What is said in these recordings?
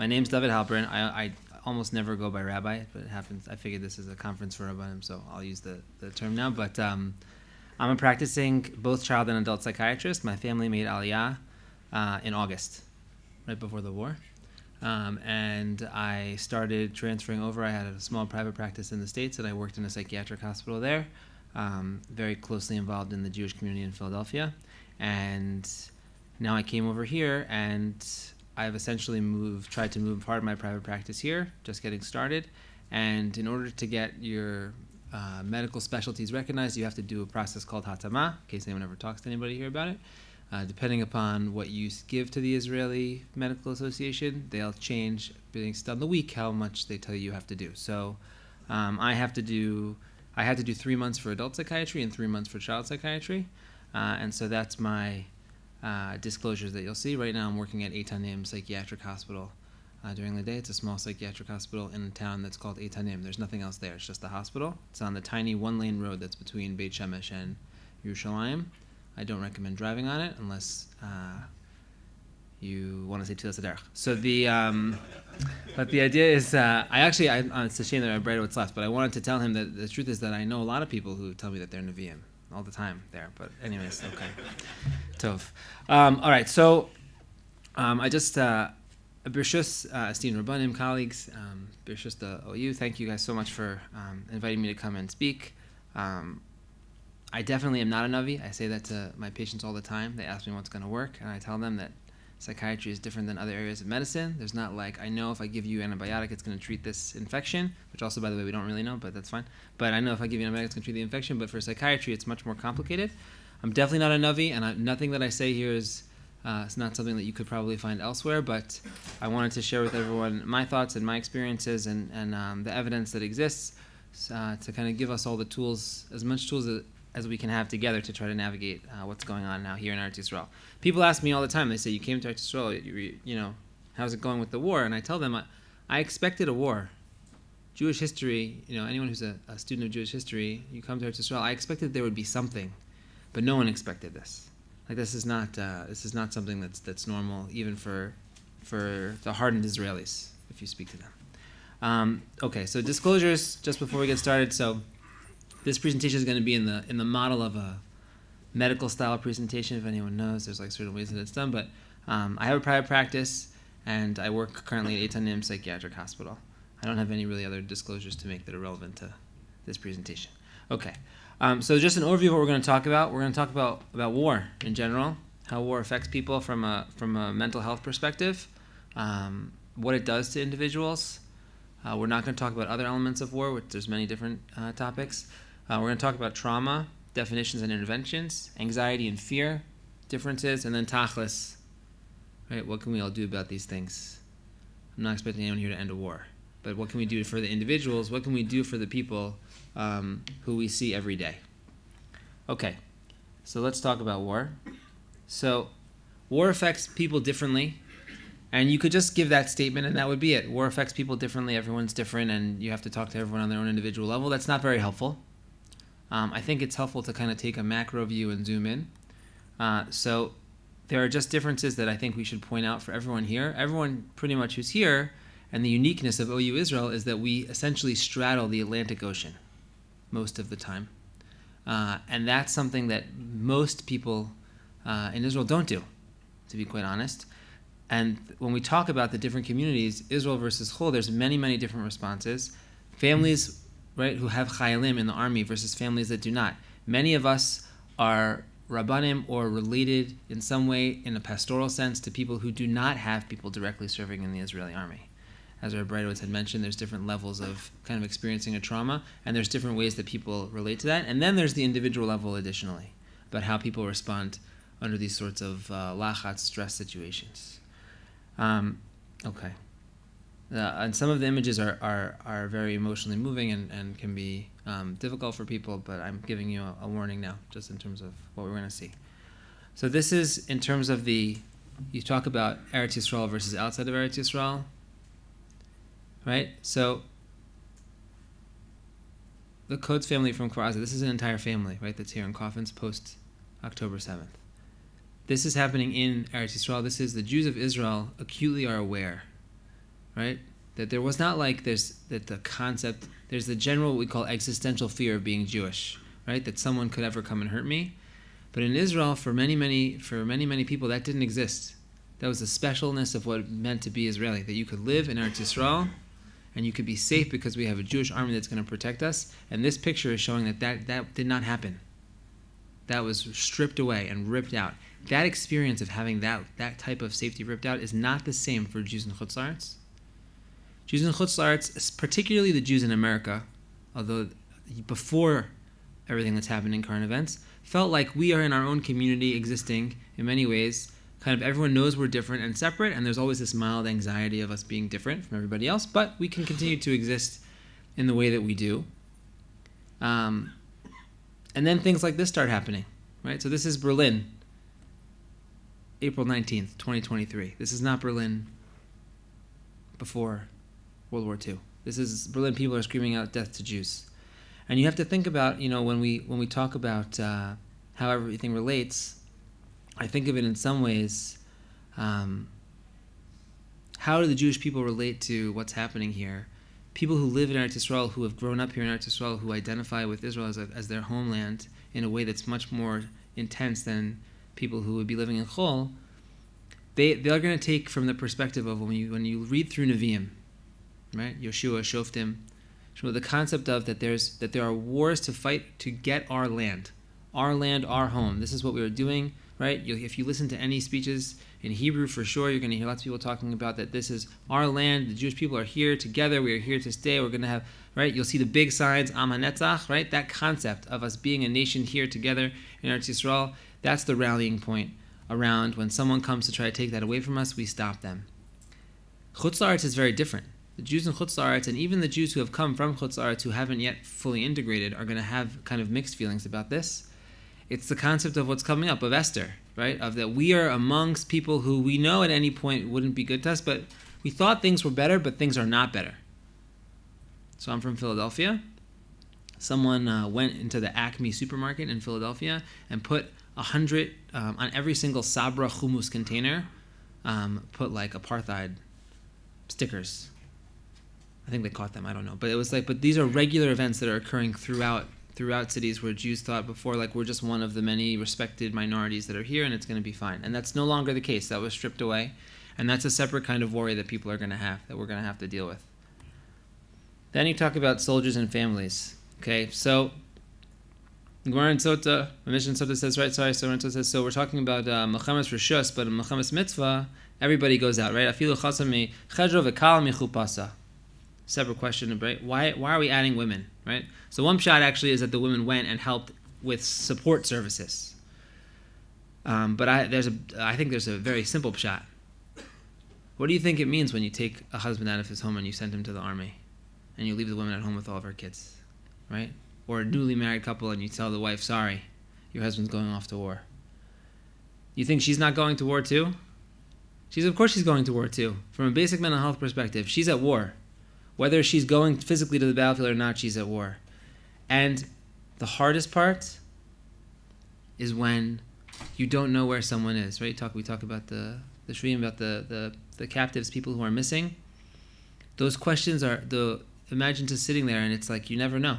My name's Dovid Halpern. I almost never go by Rabbi, but it happens. I figured this is a conference for Rabbanim, so I'll use the term now. But I'm a practicing both child and adult psychiatrist. My family made Aliyah in August, right before the war. And I started transferring over. I had a small private practice in the States, and I worked in a psychiatric hospital there, very closely involved in the Jewish community in Philadelphia. And now I came over here, and I've essentially tried to move part of my private practice here, just getting started. And in order to get your medical specialties recognized, you have to do a process called hatama, in case anyone ever talks to anybody here about it. Depending upon what you give to the Israeli Medical Association, they'll change, based on the week, how much they tell you have to do. So I had to do 3 months for adult psychiatry and 3 months for child psychiatry. And so that's my disclosures that you'll see. Right now I'm working at Eitanim Psychiatric Hospital during the day. It's a small psychiatric hospital in a town that's called Eitanim. There's nothing else there. It's just the hospital. It's on the tiny one-lane road that's between Beit Shemesh and Yerushalayim. I don't recommend driving on it unless you want to say Tfilas Haderech. So but the idea is, it's a shame that I read what's left, but I wanted to tell him that the truth is that I know a lot of people who tell me that they're Nevi'im all the time there. But anyways, okay. Tov. All right, so I just, Birshus, esteemed Rabbanim, colleagues, Birshus the OU, thank you guys so much for inviting me to come and speak. I definitely am not a Navi. I say that to my patients all the time. They ask me what's going to work, and I tell them that psychiatry is different than other areas of medicine. There's not like, I know if I give you antibiotic, it's going to treat this infection, which also, by the way, we don't really know, but that's fine. But I know if I give you antibiotic, it's going to treat the infection. But for psychiatry, it's much more complicated. I'm definitely not a Navi, and nothing that I say here is it's not something that you could probably find elsewhere, but I wanted to share with everyone my thoughts and my experiences and the evidence that exists to kind of give us all the tools, as much tools as we can have together to try to navigate what's going on now here in Eretz Yisrael. People ask me all the time, they say, you came to Eretz Yisrael, you know, how's it going with the war? And I tell them, I expected a war. Jewish history, you know, anyone who's a student of Jewish history, you come to Eretz Yisrael, I expected there would be something, but no one expected this. Like, this is not something that's normal, even for the hardened Israelis, if you speak to them. Okay, so disclosures, just before we get started. So this presentation is going to be in the model of a medical style presentation. If anyone knows, there's like certain ways that it's done. But I have a private practice, and I work currently at Eitanim Psychiatric Hospital. I don't have any really other disclosures to make that are relevant to this presentation. Okay, so just an overview of what we're going to talk about. We're going to talk about war in general, how war affects people from a mental health perspective, what it does to individuals. We're not going to talk about other elements of war, which there's many different topics. We're going to talk about trauma, definitions and interventions, anxiety and fear, differences, and then tachlis. Right? What can we all do about these things? I'm not expecting anyone here to end a war, but what can we do for the individuals? What can we do for the people who we see every day? Okay, so let's talk about war. So war affects people differently, and you could just give that statement and that would be it. War affects people differently, everyone's different, and you have to talk to everyone on their own individual level. That's not very helpful. I think it's helpful to kind of take a macro view and zoom in. So there are just differences that I think we should point out for everyone here. Everyone pretty much who's here, and the uniqueness of OUisrael is that we essentially straddle the Atlantic Ocean most of the time. And that's something that most people in Israel don't do, to be quite honest. And when we talk about the different communities, Israel versus Chol, there's many, many different responses. Families, right, who have chayalim in the army versus families that do not. Many of us are rabbanim or related in some way in a pastoral sense to people who do not have people directly serving in the Israeli army. As our Rabbi had mentioned, there's different levels of kind of experiencing a trauma, and there's different ways that people relate to that. And then there's the individual level additionally, about how people respond under these sorts of lachatz, stress situations. Okay. And some of the images are very emotionally moving and can be difficult for people, but I'm giving you a warning now, just in terms of what we're going to see. So this is in terms of you talk about Eretz Yisrael versus outside of Eretz Yisrael, right? So the Coates family from Kfar Aza, this is an entire family, right, that's here in coffins post October 7th. This is happening in Eretz Yisrael. This is the Jews of Israel acutely are aware right? That there was not like there's the general what we call existential fear of being Jewish, right? That someone could ever come and hurt me. But in Israel, for many people, that didn't exist. That was the specialness of what it meant to be Israeli, that you could live in Eretz Yisrael and you could be safe because we have a Jewish army that's going to protect us. And this picture is showing that did not happen. That was stripped away and ripped out. That experience of having that type of safety ripped out is not the same for Jews in Chutz La'aretz. Jews in Chutz La'aretz, particularly the Jews in America, although before everything that's happened in current events, felt like we are in our own community existing in many ways. Kind of everyone knows we're different and separate, and there's always this mild anxiety of us being different from everybody else, but we can continue to exist in the way that we do. And then things like this start happening, right? So this is Berlin, April 19th, 2023. This is not Berlin before World War II. This is Berlin. People are screaming out death to Jews. And you have to think about, when we talk about how everything relates, I think of it in some ways, how do the Jewish people relate to what's happening here? People who live in Eretz Yisrael, who have grown up here in Eretz Yisrael, who identify with Israel as their homeland in a way that's much more intense than people who would be living in Chol, they're going to take from the perspective of when you read through Nevi'im, right? Yoshua, Shoftim, the concept of that there are wars to fight to get our land, our home. This is what we are doing, right? If you listen to any speeches in Hebrew, for sure, you're going to hear lots of people talking about that this is our land. The Jewish people are here together. We are here to stay. We're going to have, right? You'll see the big signs, Am HaNetzach, right? That concept of us being a nation here together in Eretz Yisrael, that's the rallying point around when someone comes to try to take that away from us, we stop them. Chutz La'aretz is very different. The Jews in Chutz La'aretz, and even the Jews who have come from Chutz La'aretz who haven't yet fully integrated, are going to have kind of mixed feelings about this. It's the concept of what's coming up, of Esther, right? Of that we are amongst people who we know at any point wouldn't be good to us, but we thought things were better, but things are not better. So I'm from Philadelphia. Someone went into the Acme supermarket in Philadelphia and put 100, on every single Sabra hummus container, put like apartheid stickers. I think they caught them, I don't know. But it was but these are regular events that are occurring throughout cities where Jews thought before, we're just one of the many respected minorities that are here and it's going to be fine. And that's no longer the case. That was stripped away. And that's a separate kind of worry that people are going to have, that we're going to have to deal with. Then you talk about soldiers and families. Okay, so Gemara in Sota, Mishnah Sota says, right? Sorry, so Sota says, so we're talking about Mechamas Rishus, but in Mechamas Mitzvah, everybody goes out, right? Afilu chasam chedro v'kal michupasa. Separate question, right? Why are we adding women, right? So one pshat actually is that the women went and helped with support services. But I think there's a very simple pshat. What do you think it means when you take a husband out of his home and you send him to the army, and you leave the women at home with all of her kids, right? Or a newly married couple and you tell the wife, sorry, your husband's going off to war. You think she's not going to war too? Of course she's going to war too. From a basic mental health perspective, she's at war. Whether she's going physically to the battlefield or not, she's at war. And the hardest part is when you don't know where someone is, right? We talk about the Shriim, about the captives, people who are missing. Those questions imagine just sitting there and it's like you never know,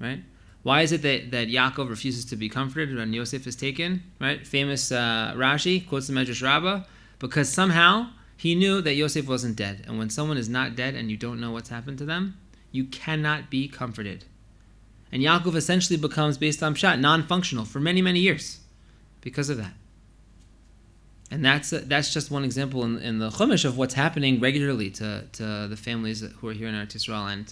right? Why is it that Yaakov refuses to be comforted when Yosef is taken, right? Famous Rashi quotes the Medrash Rabbah, because somehow he knew that Yosef wasn't dead. And when someone is not dead and you don't know what's happened to them, you cannot be comforted. And Yaakov essentially becomes, based on Pshat, non-functional for many, many years because of that. And that's just one example in the Chumash of what's happening regularly to the families who are here in Eretz Yisrael,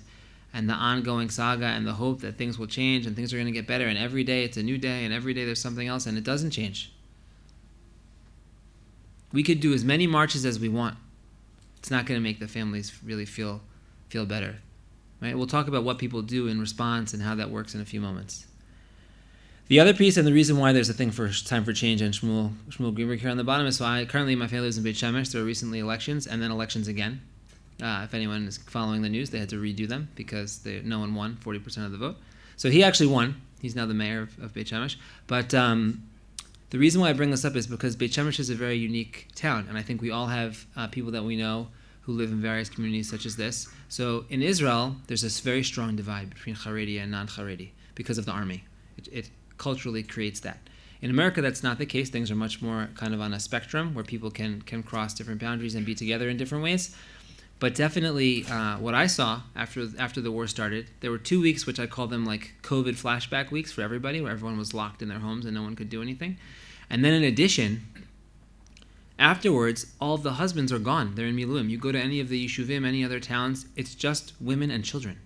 and the ongoing saga and the hope that things will change and things are going to get better, and every day it's a new day and every day there's something else, and it doesn't change. We could do as many marches as we want. It's not going to make the families really feel better. Right? We'll talk about what people do in response and how that works in a few moments. The other piece, and the reason why there's a thing for time for change, and Shmuel Greenberg here on the bottom, is currently my family lives in Beit Shemesh. There were recently elections and then elections again. If anyone is following the news, they had to redo them because no one won 40% of the vote. So he actually won. He's now the mayor of Beit Shemesh. But the reason why I bring this up is because Beit Shemesh is a very unique town, and I think we all have people that we know who live in various communities such as this. So in Israel, there's this very strong divide between Haredi and non-Haredi because of the army. It culturally creates that. In America, that's not the case. Things are much more kind of on a spectrum where people can cross different boundaries and be together in different ways. But definitely what I saw after the war started, there were 2 weeks which I call them like COVID flashback weeks for everybody, where everyone was locked in their homes and no one could do anything. And then in addition, afterwards, all of the husbands are gone. They're in Miluim. You go to any of the Yishuvim, any other towns, it's just women and children.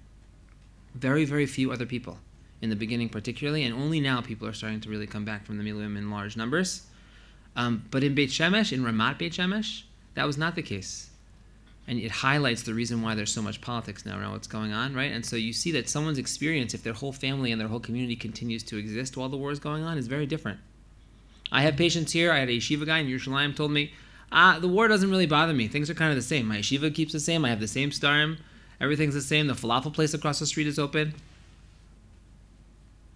Very, very few other people. In the beginning particularly, and only now people are starting to really come back from the Miluim in large numbers. But in Beit Shemesh, in Ramat Beit Shemesh, that was not the case. And it highlights the reason why there's so much politics now around what's going on, right? And so you see that someone's experience, if their whole family and their whole community continues to exist while the war is going on, is very different. I have patients here. I had a yeshiva guy in Yerushalayim told me, the war doesn't really bother me. Things are kind of the same. My yeshiva keeps the same. I have the same starim. Everything's the same. The falafel place across the street is open.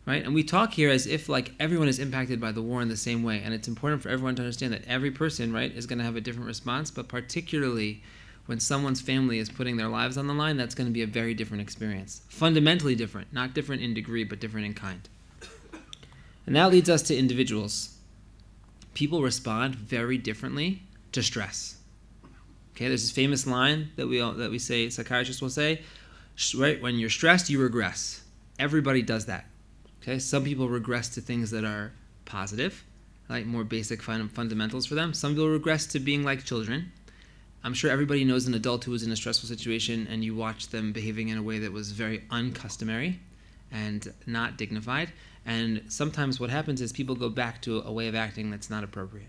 Right? And we talk here as if like everyone is impacted by the war in the same way. And it's important for everyone to understand that every person, right, is going to have a different response, but particularly when someone's family is putting their lives on the line, that's going to be a very different experience. Fundamentally different. Not different in degree, but different in kind. And that leads us to individuals. People respond very differently to stress. Okay, there's this famous line that we say, psychiatrists will say, right, when you're stressed, you regress. Everybody does that. Okay, some people regress to things that are positive, like more basic fundamentals for them. Some people regress to being like children. I'm sure everybody knows an adult who was in a stressful situation and you watched them behaving in a way that was very uncustomary and not dignified. And sometimes what happens is people go back to a way of acting that's not appropriate.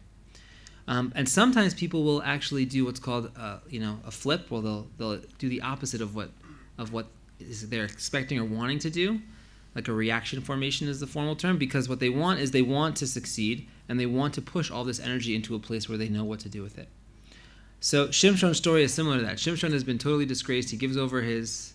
And sometimes people will actually do what's called a flip, where they'll do the opposite of what they're expecting or wanting to do. Like a reaction formation is the formal term, because what they want is they want to succeed and they want to push all this energy into a place where they know what to do with it. So Shimshon's story is similar to that. Shimshon has been totally disgraced. He gives over his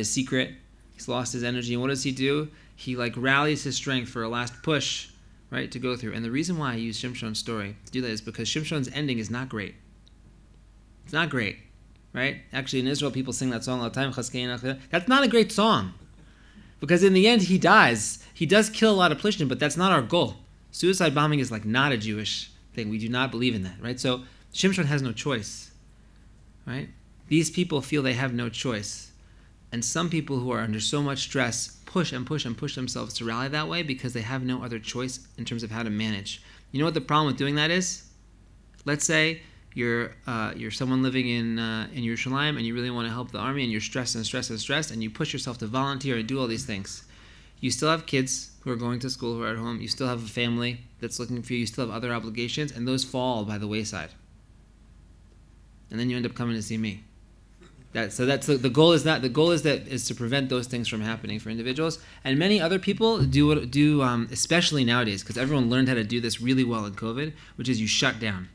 secret. He's lost his energy. And what does he do? He rallies his strength for a last push, right, to go through. And the reason why I use Shimshon's story to do that is because Shimshon's ending is not great. It's not great, right? Actually, in Israel, people sing that song all the time. That's not a great song. Because in the end, he dies. He does kill a lot of Plishtim, but that's not our goal. Suicide bombing is not a Jewish thing. We do not believe in that, right? So Shimshon has no choice, right? These people feel they have no choice. And some people who are under so much stress push and push and push themselves to rally that way because they have no other choice in terms of how to manage. You know what the problem with doing that is? Let's say you're someone living in Yerushalayim and you really want to help the army and you're stressed and you push yourself to volunteer and do all these things. You still have kids who are going to school, who are at home. You still have a family that's looking for you. You still have other obligations, and those fall by the wayside. And then you end up coming to see me. The goal is to prevent those things from happening for individuals. And many other people do especially nowadays, because everyone learned how to do this really well in COVID, which is you shut down.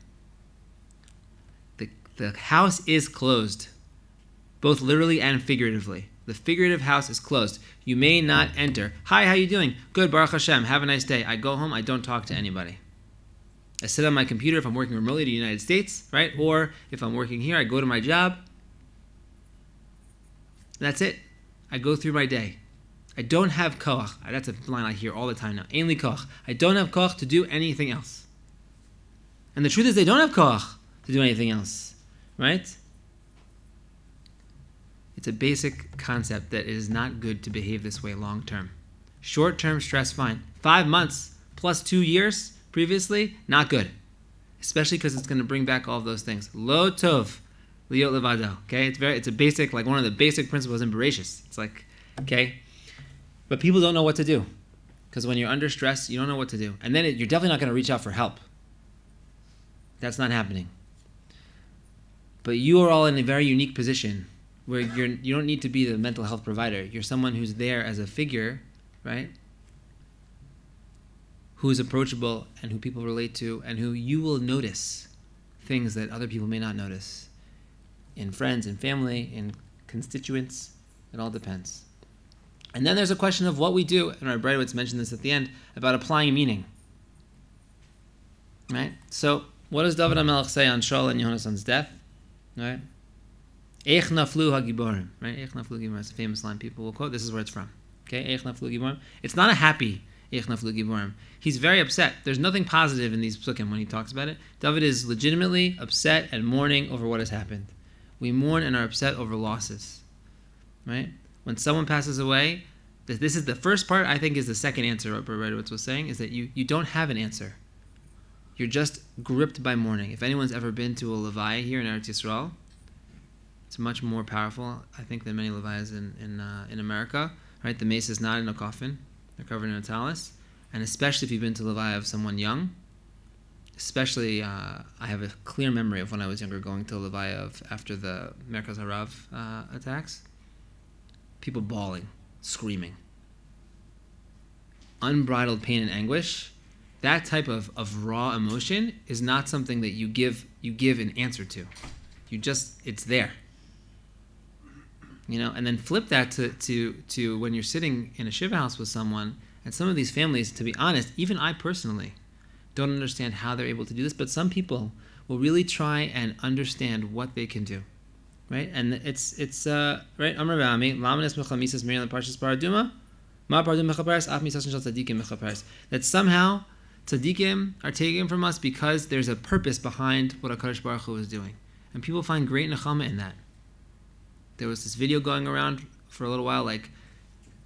The house is closed, both literally and figuratively. The figurative house is closed. You may not enter. Hi, how you doing? Good, Baruch Hashem. Have a nice day. I go home. I don't talk to anybody. I sit on my computer if I'm working remotely to the United States, right? Or if I'm working here, I go to my job. That's it. I go through my day. I don't have koach. That's a line I hear all the time now. Ein li koach. I don't have koach to do anything else. And the truth is they don't have koach to do anything else. Right? It's a basic concept that it is not good to behave this way long term. Short term stress, fine. 5 months plus 2 years previously, not good. Especially because it's going to bring back all of those things. Lo tov liot levado. Okay? It's a basic, one of the basic principles in Bereshis. It's okay? But people don't know what to do. Because when you're under stress, you don't know what to do. And then you're definitely not going to reach out for help. That's not happening. But you are all in a very unique position where you don't need to be the mental health provider. You're someone who's there as a figure, right? Who is approachable and who people relate to and who you will notice things that other people may not notice. In friends, in family, in constituents, it all depends. And then there's a question of what we do, and Rabbi mentioned this at the end, about applying meaning. Right? So, what does Dovid HaMelech say on Shaul and Yonason's death? Right? Eich naflu hagiborim, right? Eich naflu hagiborim. It's a famous line people will quote. This is where it's from. Okay, Eich naflu hagiborim. It's not a happy Eich naflu hagiborim. He's very upset. There's nothing positive in these psukim when he talks about it. Dovid is legitimately upset and mourning over what has happened. We mourn and are upset over losses, right? When someone passes away, this is the first part. I think is the second answer. What Rabbi was saying is that you don't have an answer. You're just gripped by mourning. If anyone's ever been to a levaya here in Eretz Yisrael, it's much more powerful, I think, than many levayas in America. Right? The mace is not in a coffin; they're covered in a talus. And especially if you've been to levaya of someone young, especially I have a clear memory of when I was younger going to a levaya of after the Merkaz Harav attacks. People bawling, screaming, unbridled pain and anguish. That type of raw emotion is not something that you give an answer to. It's there. And then flip that to when you're sitting in a shiva house with someone, and some of these families, to be honest, even I personally don't understand how they're able to do this, but some people will really try and understand what they can do. Right? And it's right, Amar Rami, Lamanes Mechamisas Miriam Parshas Paraduma, Ma Paradum Mechaparas, Af Misashin Shal Tzadikim Mechaparas. That somehow tzaddikim are taken from us because there's a purpose behind what HaKadosh Baruch Hu is doing. And people find great nechama in that. There was this video going around for a little while, like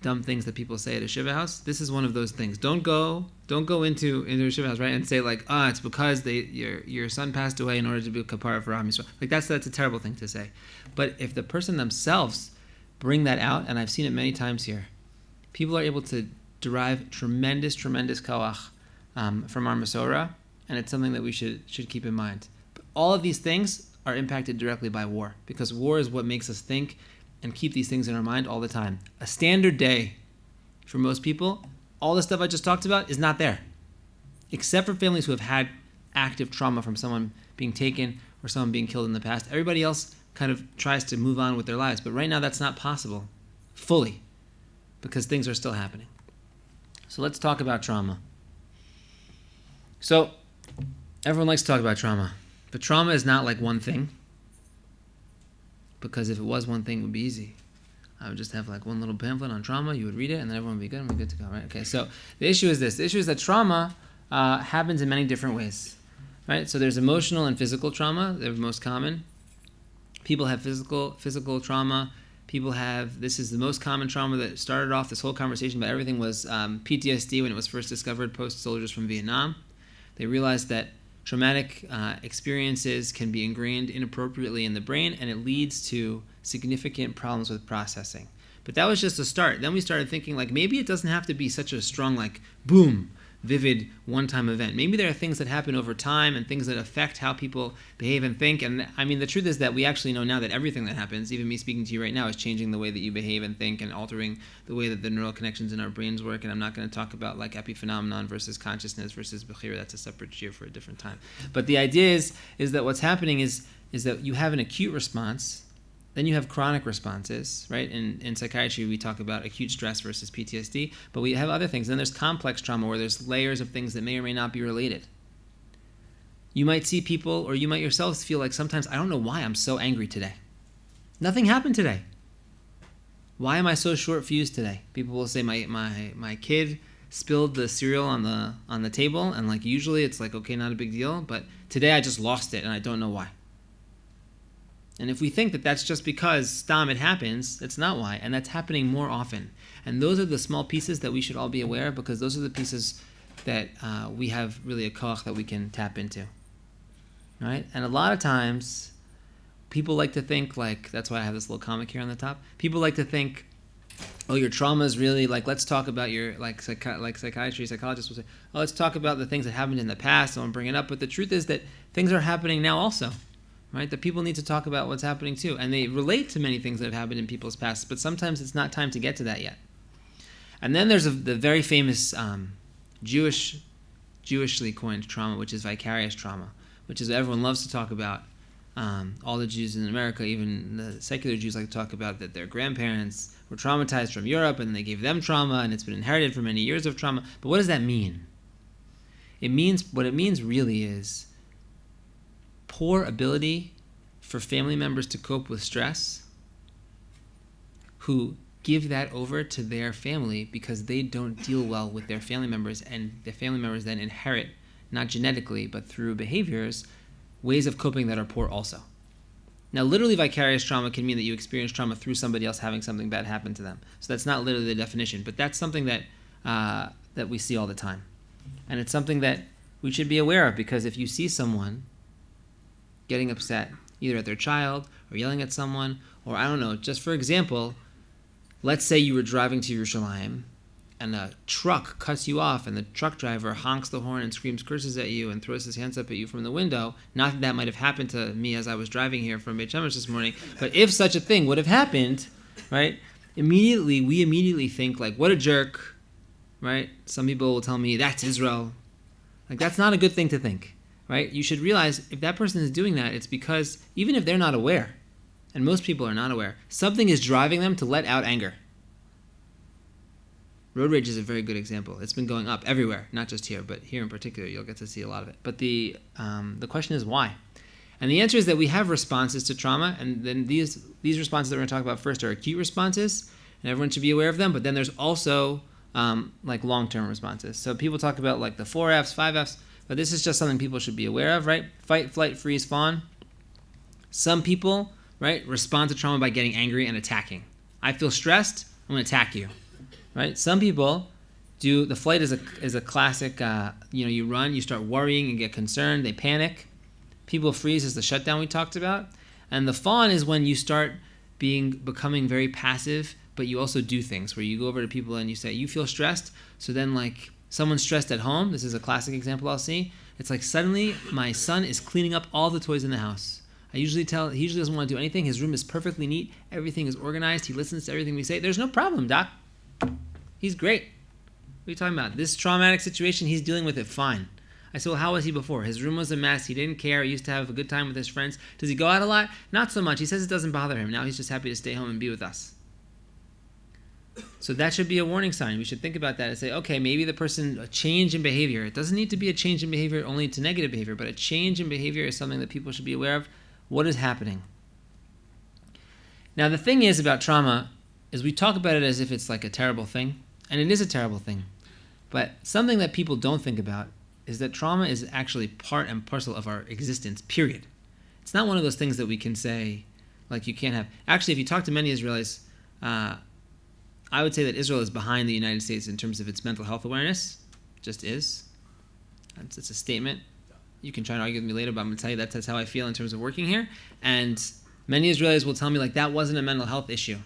dumb things that people say at a shiva house. This is one of those things. Don't go into a shiva house, right, and say like, it's because your son passed away in order to be kapara for Am Yisrael. Like that's a terrible thing to say. But if the person themselves bring that out, and I've seen it many times here, people are able to derive tremendous koach from our Masorah, and it's something that we should keep in mind. But all of these things are impacted directly by war, because war is what makes us think and keep these things in our mind all the time. A standard day for most people, all the stuff I just talked about is not there, except for families who have had active trauma from someone being taken or someone being killed in the past. Everybody else kind of tries to move on with their lives, but right now that's not possible fully because things are still happening. So let's talk about trauma. So everyone likes to talk about trauma, but trauma is not like one thing, because if it was one thing, it would be easy. I would just have like one little pamphlet on trauma, you would read it, and then everyone would be good, and we're good to go, right? Okay, so the issue is this. The issue is that trauma happens in many different ways, right? So there's emotional and physical trauma. They're most common. People have physical trauma. This is the most common trauma that started off this whole conversation about everything was PTSD when it was first discovered post-soldiers from Vietnam. They realized that traumatic experiences can be ingrained inappropriately in the brain, and it leads to significant problems with processing. But that was just a start. Then we started thinking, like, maybe it doesn't have to be such a strong, like, boom, vivid, one-time event. Maybe there are things that happen over time and things that affect how people behave and think. And, I mean, the truth is that we actually know now that everything that happens, even me speaking to you right now, is changing the way that you behave and think and altering the way that the neural connections in our brains work. And I'm not going to talk about, like, epiphenomenon versus consciousness versus bechira. That's a separate year for a different time. But the idea is that what's happening is that you have an acute response. Then you have chronic responses, right? In psychiatry, we talk about acute stress versus PTSD, but we have other things. Then there's complex trauma where there's layers of things that may or may not be related. You might see people, or you might yourselves feel like sometimes, I don't know why I'm so angry today. Nothing happened today. Why am I so short-fused today? People will say, my kid spilled the cereal on the table, and like usually it's like, okay, not a big deal, but today I just lost it, and I don't know why. And if we think that that's just because it happens, that's not why. And that's happening more often. And those are the small pieces that we should all be aware of, because those are the pieces that we have really a koach that we can tap into. Right? And a lot of times, people like to think, like, that's why I have this little comic here on the top. People like to think, oh, your trauma is really, like, let's talk about your, like psychiatry, psychologists will say, oh, let's talk about the things that happened in the past, I won't bring it up. But the truth is that things are happening now also. Right? That people need to talk about what's happening too. And they relate to many things that have happened in people's past, but sometimes it's not time to get to that yet. And then there's the very famous Jewishly coined trauma, which is vicarious trauma, which is what everyone loves to talk about. All the Jews in America, even the secular Jews, like to talk about that their grandparents were traumatized from Europe and they gave them trauma, and it's been inherited from many years of trauma. But what does that mean? What it means really is poor ability for family members to cope with stress who give that over to their family because they don't deal well with their family members, and their family members then inherit, not genetically, but through behaviors, ways of coping that are poor also. Now, literally vicarious trauma can mean that you experience trauma through somebody else having something bad happen to them. So that's not literally the definition, but that's something that that we see all the time. And it's something that we should be aware of, because if you see someone getting upset, either at their child or yelling at someone, or I don't know, just for example, let's say you were driving to Yerushalayim and a truck cuts you off and the truck driver honks the horn and screams curses at you and throws his hands up at you from the window. Not that that might have happened to me as I was driving here from Beit Shemesh this morning, but if such a thing would have happened, right, we immediately think like, what a jerk, right? Some people will tell me, that's Israel. Like, that's not a good thing to think, right? You should realize if that person is doing that, it's because even if they're not aware, and most people are not aware, something is driving them to let out anger. Road rage is a very good example. It's been going up everywhere, not just here, but here in particular, you'll get to see a lot of it. But the question is why? And the answer is that we have responses to trauma, and then these responses that we're going to talk about first are acute responses, and everyone should be aware of them, but then there's also like long-term responses. So people talk about like the 4 Fs, 5 Fs, but this is just something people should be aware of, right? Fight, flight, freeze, fawn. Some people, right, respond to trauma by getting angry and attacking. I feel stressed, I'm going to attack you. Right? Some people do, the flight is a classic, you run, you start worrying and get concerned, they panic. People freeze is the shutdown we talked about. And the fawn is when you start becoming very passive, but you also do things where you go over to people and you say, you feel stressed. So then like someone's stressed at home. This is a classic example I'll see. It's like suddenly my son is cleaning up all the toys in the house. He usually doesn't want to do anything. His room is perfectly neat. Everything is organized. He listens to everything we say. There's no problem, Doc. He's great. What are you talking about? This traumatic situation, he's dealing with it fine. I said, well, how was he before? His room was a mess. He didn't care. He used to have a good time with his friends. Does he go out a lot? Not so much. He says it doesn't bother him. Now he's just happy to stay home and be with us. So that should be a warning sign. We should think about that and say, okay, maybe the person, a change in behavior. It doesn't need to be a change in behavior only to negative behavior, but a change in behavior is something that people should be aware of. What is happening? Now, the thing is about trauma is we talk about it as if it's like a terrible thing, and it is a terrible thing. But something that people don't think about is that trauma is actually part and parcel of our existence, period. It's not one of those things that we can say, like you can't have. Actually, if you talk to many Israelis, I would say that Israel is behind the United States in terms of its mental health awareness. It just is. It's a statement. You can try and argue with me later, but I'm going to tell you that's how I feel in terms of working here. And many Israelis will tell me, like, that wasn't a mental health issue.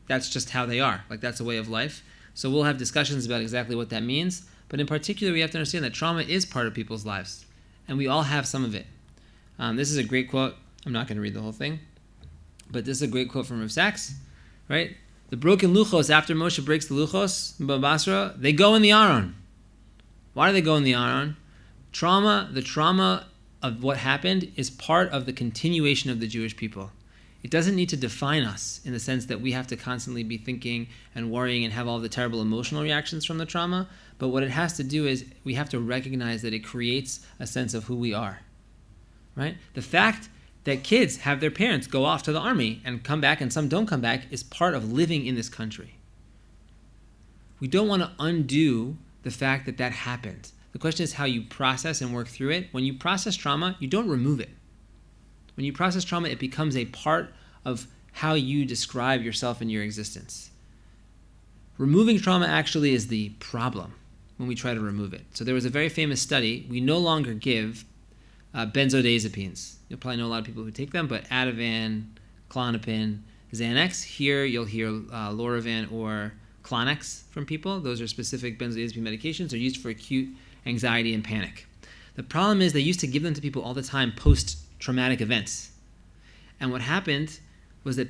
That's just how they are. Like, that's a way of life. So we'll have discussions about exactly what that means. But in particular, we have to understand that trauma is part of people's lives. And we all have some of it. This is a great quote. I'm not going to read the whole thing. But this is a great quote from Rav Sachs, right? The broken luchos, after Moshe breaks the luchos in Basra, they go in the Aron. Why do they go in the Aron? The trauma of what happened is part of the continuation of the Jewish people. It doesn't need to define us in the sense that we have to constantly be thinking and worrying and have all the terrible emotional reactions from the trauma, but what it has to do is we have to recognize that it creates a sense of who we are, right? The fact that kids have their parents go off to the army and come back and some don't come back is part of living in this country. We don't want to undo the fact that that happened. The question is how you process and work through it. When you process trauma, you don't remove it. When you process trauma, it becomes a part of how you describe yourself and your existence. Removing trauma actually is the problem when we try to remove it. So there was a very famous study. We no longer give benzodiazepines. You'll probably know a lot of people who take them, but Ativan, Klonopin, Xanax. Here you'll hear Loravan or Clonex from people. Those are specific benzodiazepine medications. They're used for acute anxiety and panic. The problem is they used to give them to people all the time post-traumatic events. And what happened was that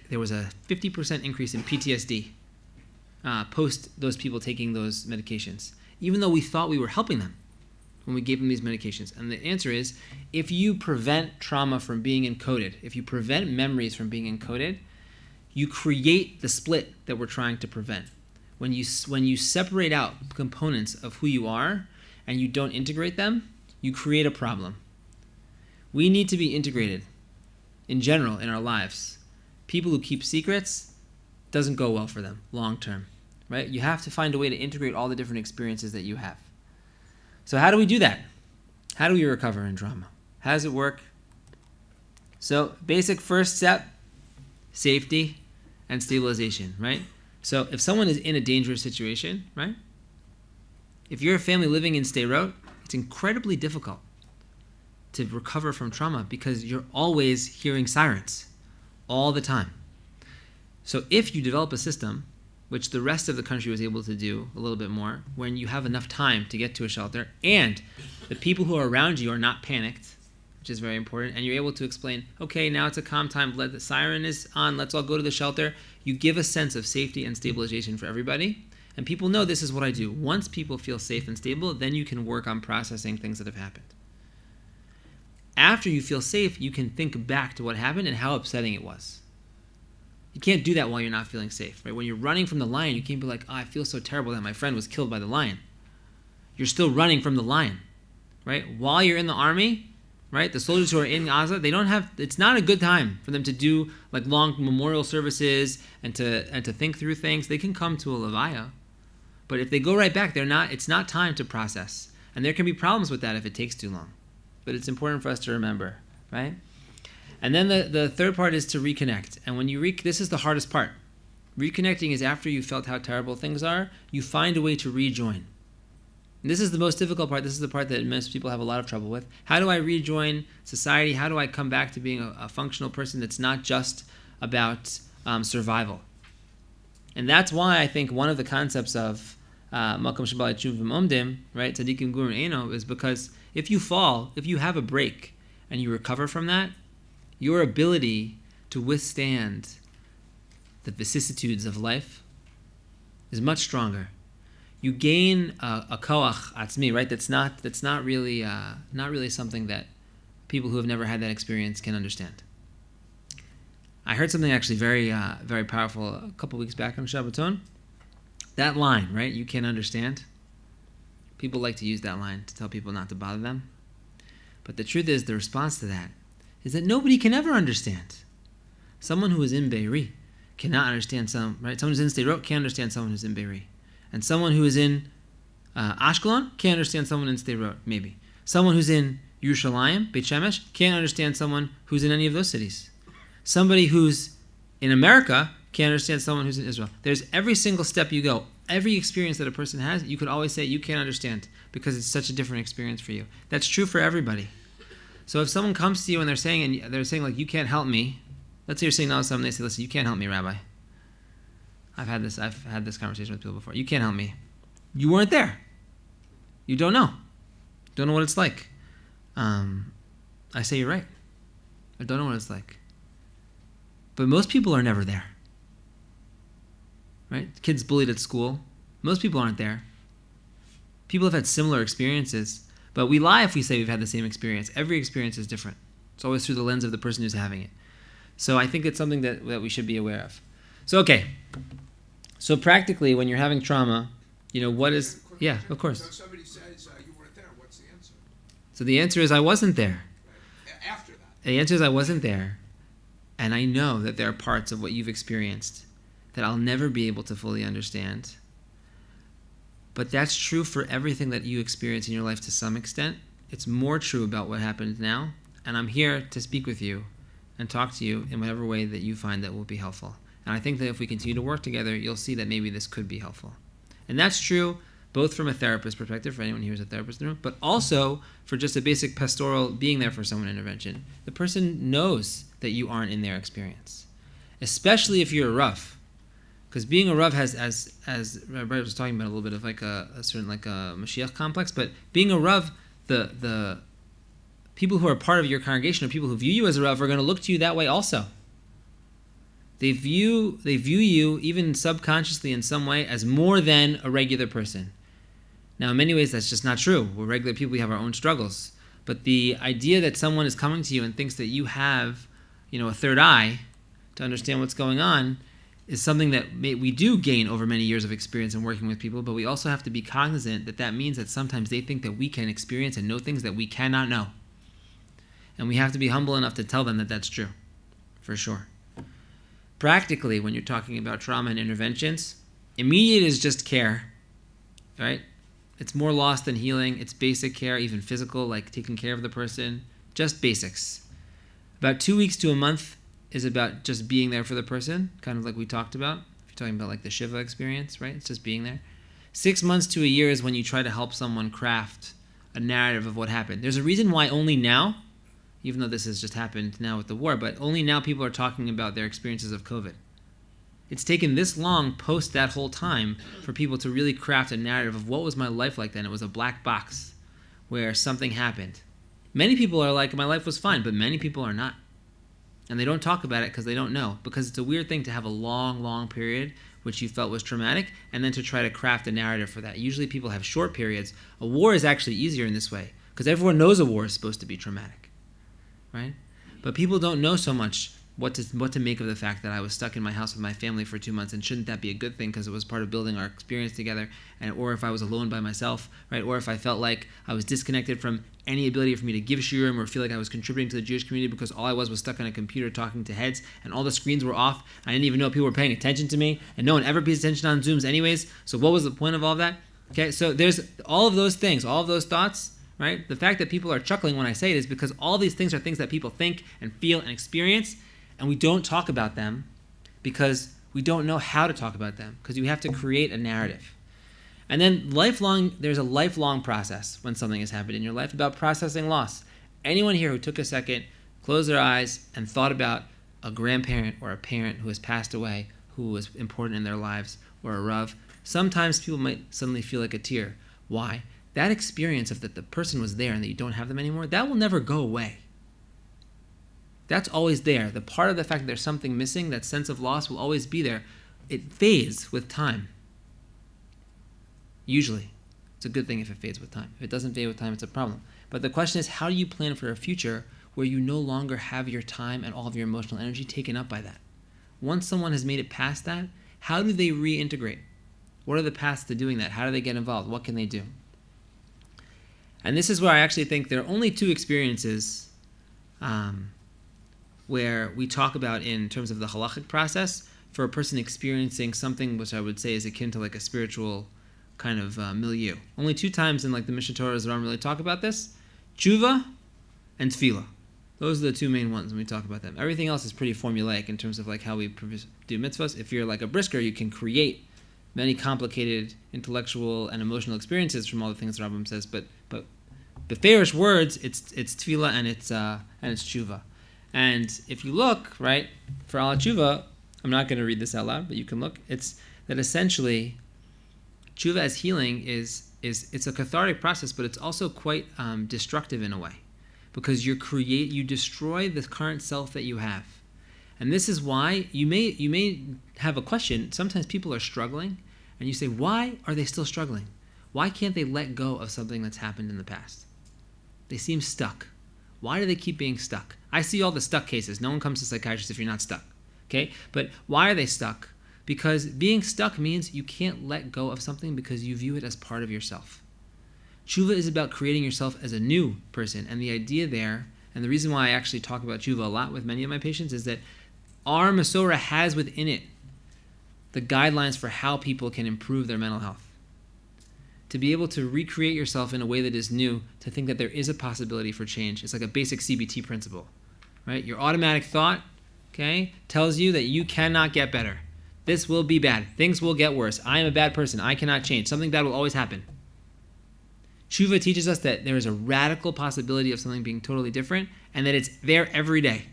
there was a 50% increase in PTSD post those people taking those medications, even though we thought we were helping them when we gave them these medications. And the answer is, if you prevent trauma from being encoded, if you prevent memories from being encoded, you create the split that we're trying to prevent. When you separate out components of who you are and you don't integrate them, you create a problem. We need to be integrated. in general in our lives, people who keep secrets, doesn't go well for them long term, right? You have to find a way to integrate all the different experiences that you have. So how do we do that? How do we recover in trauma? How does it work? So basic first step, safety and stabilization, right? So if someone is in a dangerous situation, right? If you're a family living in Sderot, it's incredibly difficult to recover from trauma because you're always hearing sirens all the time. So if you develop a system, which the rest of the country was able to do a little bit more, when you have enough time to get to a shelter and the people who are around you are not panicked, which is very important, and you're able to explain, okay, now it's a calm time, the siren is on, let's all go to the shelter. You give a sense of safety and stabilization for everybody, and people know this is what I do. Once people feel safe and stable, then you can work on processing things that have happened. After you feel safe, you can think back to what happened and how upsetting it was. You can't do that while you're not feeling safe, right? When you're running from the lion, you can't be like, oh, I feel so terrible that my friend was killed by the lion. You're still running from the lion, right? While you're in the army, right? The soldiers who are in Gaza, it's not a good time for them to do like long memorial services and to think through things. They can come to a levaya, but if they go right back, it's not time to process. And there can be problems with that if it takes too long. But it's important for us to remember, right? And then the third part is to reconnect. And when this is the hardest part. Reconnecting is after you felt how terrible things are, you find a way to rejoin. And this is the most difficult part. This is the part that most people have a lot of trouble with. How do I rejoin society? How do I come back to being a functional person that's not just about survival? And that's why I think one of the concepts of Makom Shabbat Tshuva V'Omdim, right, Tzadikim Gurun Eino, is because if you fall, if you have a break and you recover from that, your ability to withstand the vicissitudes of life is much stronger. You gain a koach atzmi, right? That's not really something that people who have never had that experience can understand. I heard something actually very very powerful a couple weeks back on Shabbaton. That line, right? You can't understand. People like to use that line to tell people not to bother them. But the truth is, the response to that is that nobody can ever understand. Someone who is in Be'eri cannot understand right? Someone who's in Sderot can't understand someone who's in Be'eri. And someone who is in Ashkelon can't understand someone in Sderot, maybe. Someone who's in Yerushalayim, Beit Shemesh, can't understand someone who's in any of those cities. Somebody who's in America can't understand someone who's in Israel. There's every single step you go, every experience that a person has, you could always say you can't understand because it's such a different experience for you. That's true for everybody. So if someone comes to you and they're saying like, you can't help me, let's say you're saying no to someone, they say, listen, you can't help me, Rabbi. I've had this conversation with people before. You can't help me. You weren't there. You don't know. Don't know what it's like. I say you're right. I don't know what it's like. But most people are never there. Right? Kids bullied at school. Most people aren't there. People have had similar experiences, but we lie if we say we've had the same experience. Every experience is different. It's always through the lens of the person who's having it. So I think it's something that we should be aware of. So, okay. So practically, when you're having trauma, what is... Yeah, of course. So if somebody says you weren't there, what's the answer? So the answer is I wasn't there. Right. After that. The answer is I wasn't there. And I know that there are parts of what you've experienced that I'll never be able to fully understand. But that's true for everything that you experience in your life to some extent. It's more true about what happened now. And I'm here to speak with you and talk to you in whatever way that you find that will be helpful. And I think that if we continue to work together, you'll see that maybe this could be helpful. And that's true both from a therapist perspective, for anyone who's a therapist in the room, but also for just a basic pastoral being there for someone intervention. The person knows that you aren't in their experience, especially if you're a Rav. Because being a Rav has, as Rabbi was talking about, a little bit of like a certain like a Mashiach complex, but being a Rav, the people who are part of your congregation or people who view you as a Rav are going to look to you that way also. They view you, even subconsciously in some way, as more than a regular person. Now, in many ways, that's just not true. We're regular people, we have our own struggles. But the idea that someone is coming to you and thinks that you have, a third eye to understand what's going on is something that we do gain over many years of experience in working with people, but we also have to be cognizant that that means that sometimes they think that we can experience and know things that we cannot know. And we have to be humble enough to tell them that that's true. for sure. Practically, when you're talking about trauma and interventions, immediate is just care, right? It's more loss than healing. It's basic care, even physical, like taking care of the person, just basics. About 2 weeks to a month is about just being there for the person, kind of like we talked about. If you're talking about like the Shiva experience, right? It's just being there. 6 months to a year is when you try to help someone craft a narrative of what happened. There's a reason why only now, even though this has just happened now with the war, but only now people are talking about their experiences of COVID. It's taken this long post that whole time for people to really craft a narrative of what was my life like then. It was a black box where something happened. Many people are like, my life was fine, but many people are not. And they don't talk about it because they don't know. Because it's a weird thing to have a long, long period which you felt was traumatic, and then to try to craft a narrative for that. Usually people have short periods. A war is actually easier in this way because everyone knows a war is supposed to be traumatic, right? But people don't know so much what to make of the fact that I was stuck in my house with my family for 2 months, and shouldn't that be a good thing because it was part of building our experience together, or if I was alone by myself, right? Or if I felt like I was disconnected from any ability for me to give shiurim or feel like I was contributing to the Jewish community because all I was stuck on a computer talking to heads and all the screens were off. I didn't even know people were paying attention to me, and no one ever pays attention on Zooms anyways, so what was the point of all that? Okay, so there's all of those things, all of those thoughts, right? The fact that people are chuckling when I say it is because all these things are things that people think and feel and experience, and we don't talk about them because we don't know how to talk about them, because you have to create a narrative. And then there's a lifelong process when something has happened in your life about processing loss. Anyone here who took a second, closed their eyes, and thought about a grandparent or a parent who has passed away, who was important in their lives, or a Rav, sometimes people might suddenly feel like a tear. Why? That experience of that the person was there and that you don't have them anymore, that will never go away. That's always there. The part of the fact that there's something missing, that sense of loss will always be there. It fades with time. Usually. It's a good thing if it fades with time. If it doesn't fade with time, it's a problem. But the question is, how do you plan for a future where you no longer have your time and all of your emotional energy taken up by that? Once someone has made it past that, how do they reintegrate? What are the paths to doing that? How do they get involved? What can they do? And this is where I actually think there are only two experiences where we talk about in terms of the halachic process for a person experiencing something which I would say is akin to like a spiritual kind of milieu. Only two times in like the Mishnah Torah does Ram really talk about this: tshuva and tefillah. Those are the two main ones when we talk about them. Everything else is pretty formulaic in terms of like how we do mitzvahs. If you're like a brisker, you can create many complicated intellectual and emotional experiences from all the things the Rambam says. But the fairish words, it's tefillah and it's tshuva. And if you look, right, for Al Tshuva, I'm not going to read this out loud, but you can look. It's that essentially tshuva as healing is it's a cathartic process, but it's also quite destructive in a way, because you destroy the current self that you have. And this is why you may have a question. Sometimes people are struggling, and you say, why are they still struggling? Why can't they let go of something that's happened in the past? They seem stuck. Why do they keep being stuck? I see all the stuck cases. No one comes to psychiatrists if you're not stuck. Okay? But why are they stuck? Because being stuck means you can't let go of something because you view it as part of yourself. Tshuva is about creating yourself as a new person. And the idea there, and the reason why I actually talk about tshuva a lot with many of my patients, is that our Masorah has within it the guidelines for how people can improve their mental health. To be able to recreate yourself in a way that is new, to think that there is a possibility for change. It's like a basic CBT principle, right? Your automatic thought, okay, tells you that you cannot get better. This will be bad. Things will get worse. I am a bad person. I cannot change. Something bad will always happen. Tshuva teaches us that there is a radical possibility of something being totally different, and that it's there every day.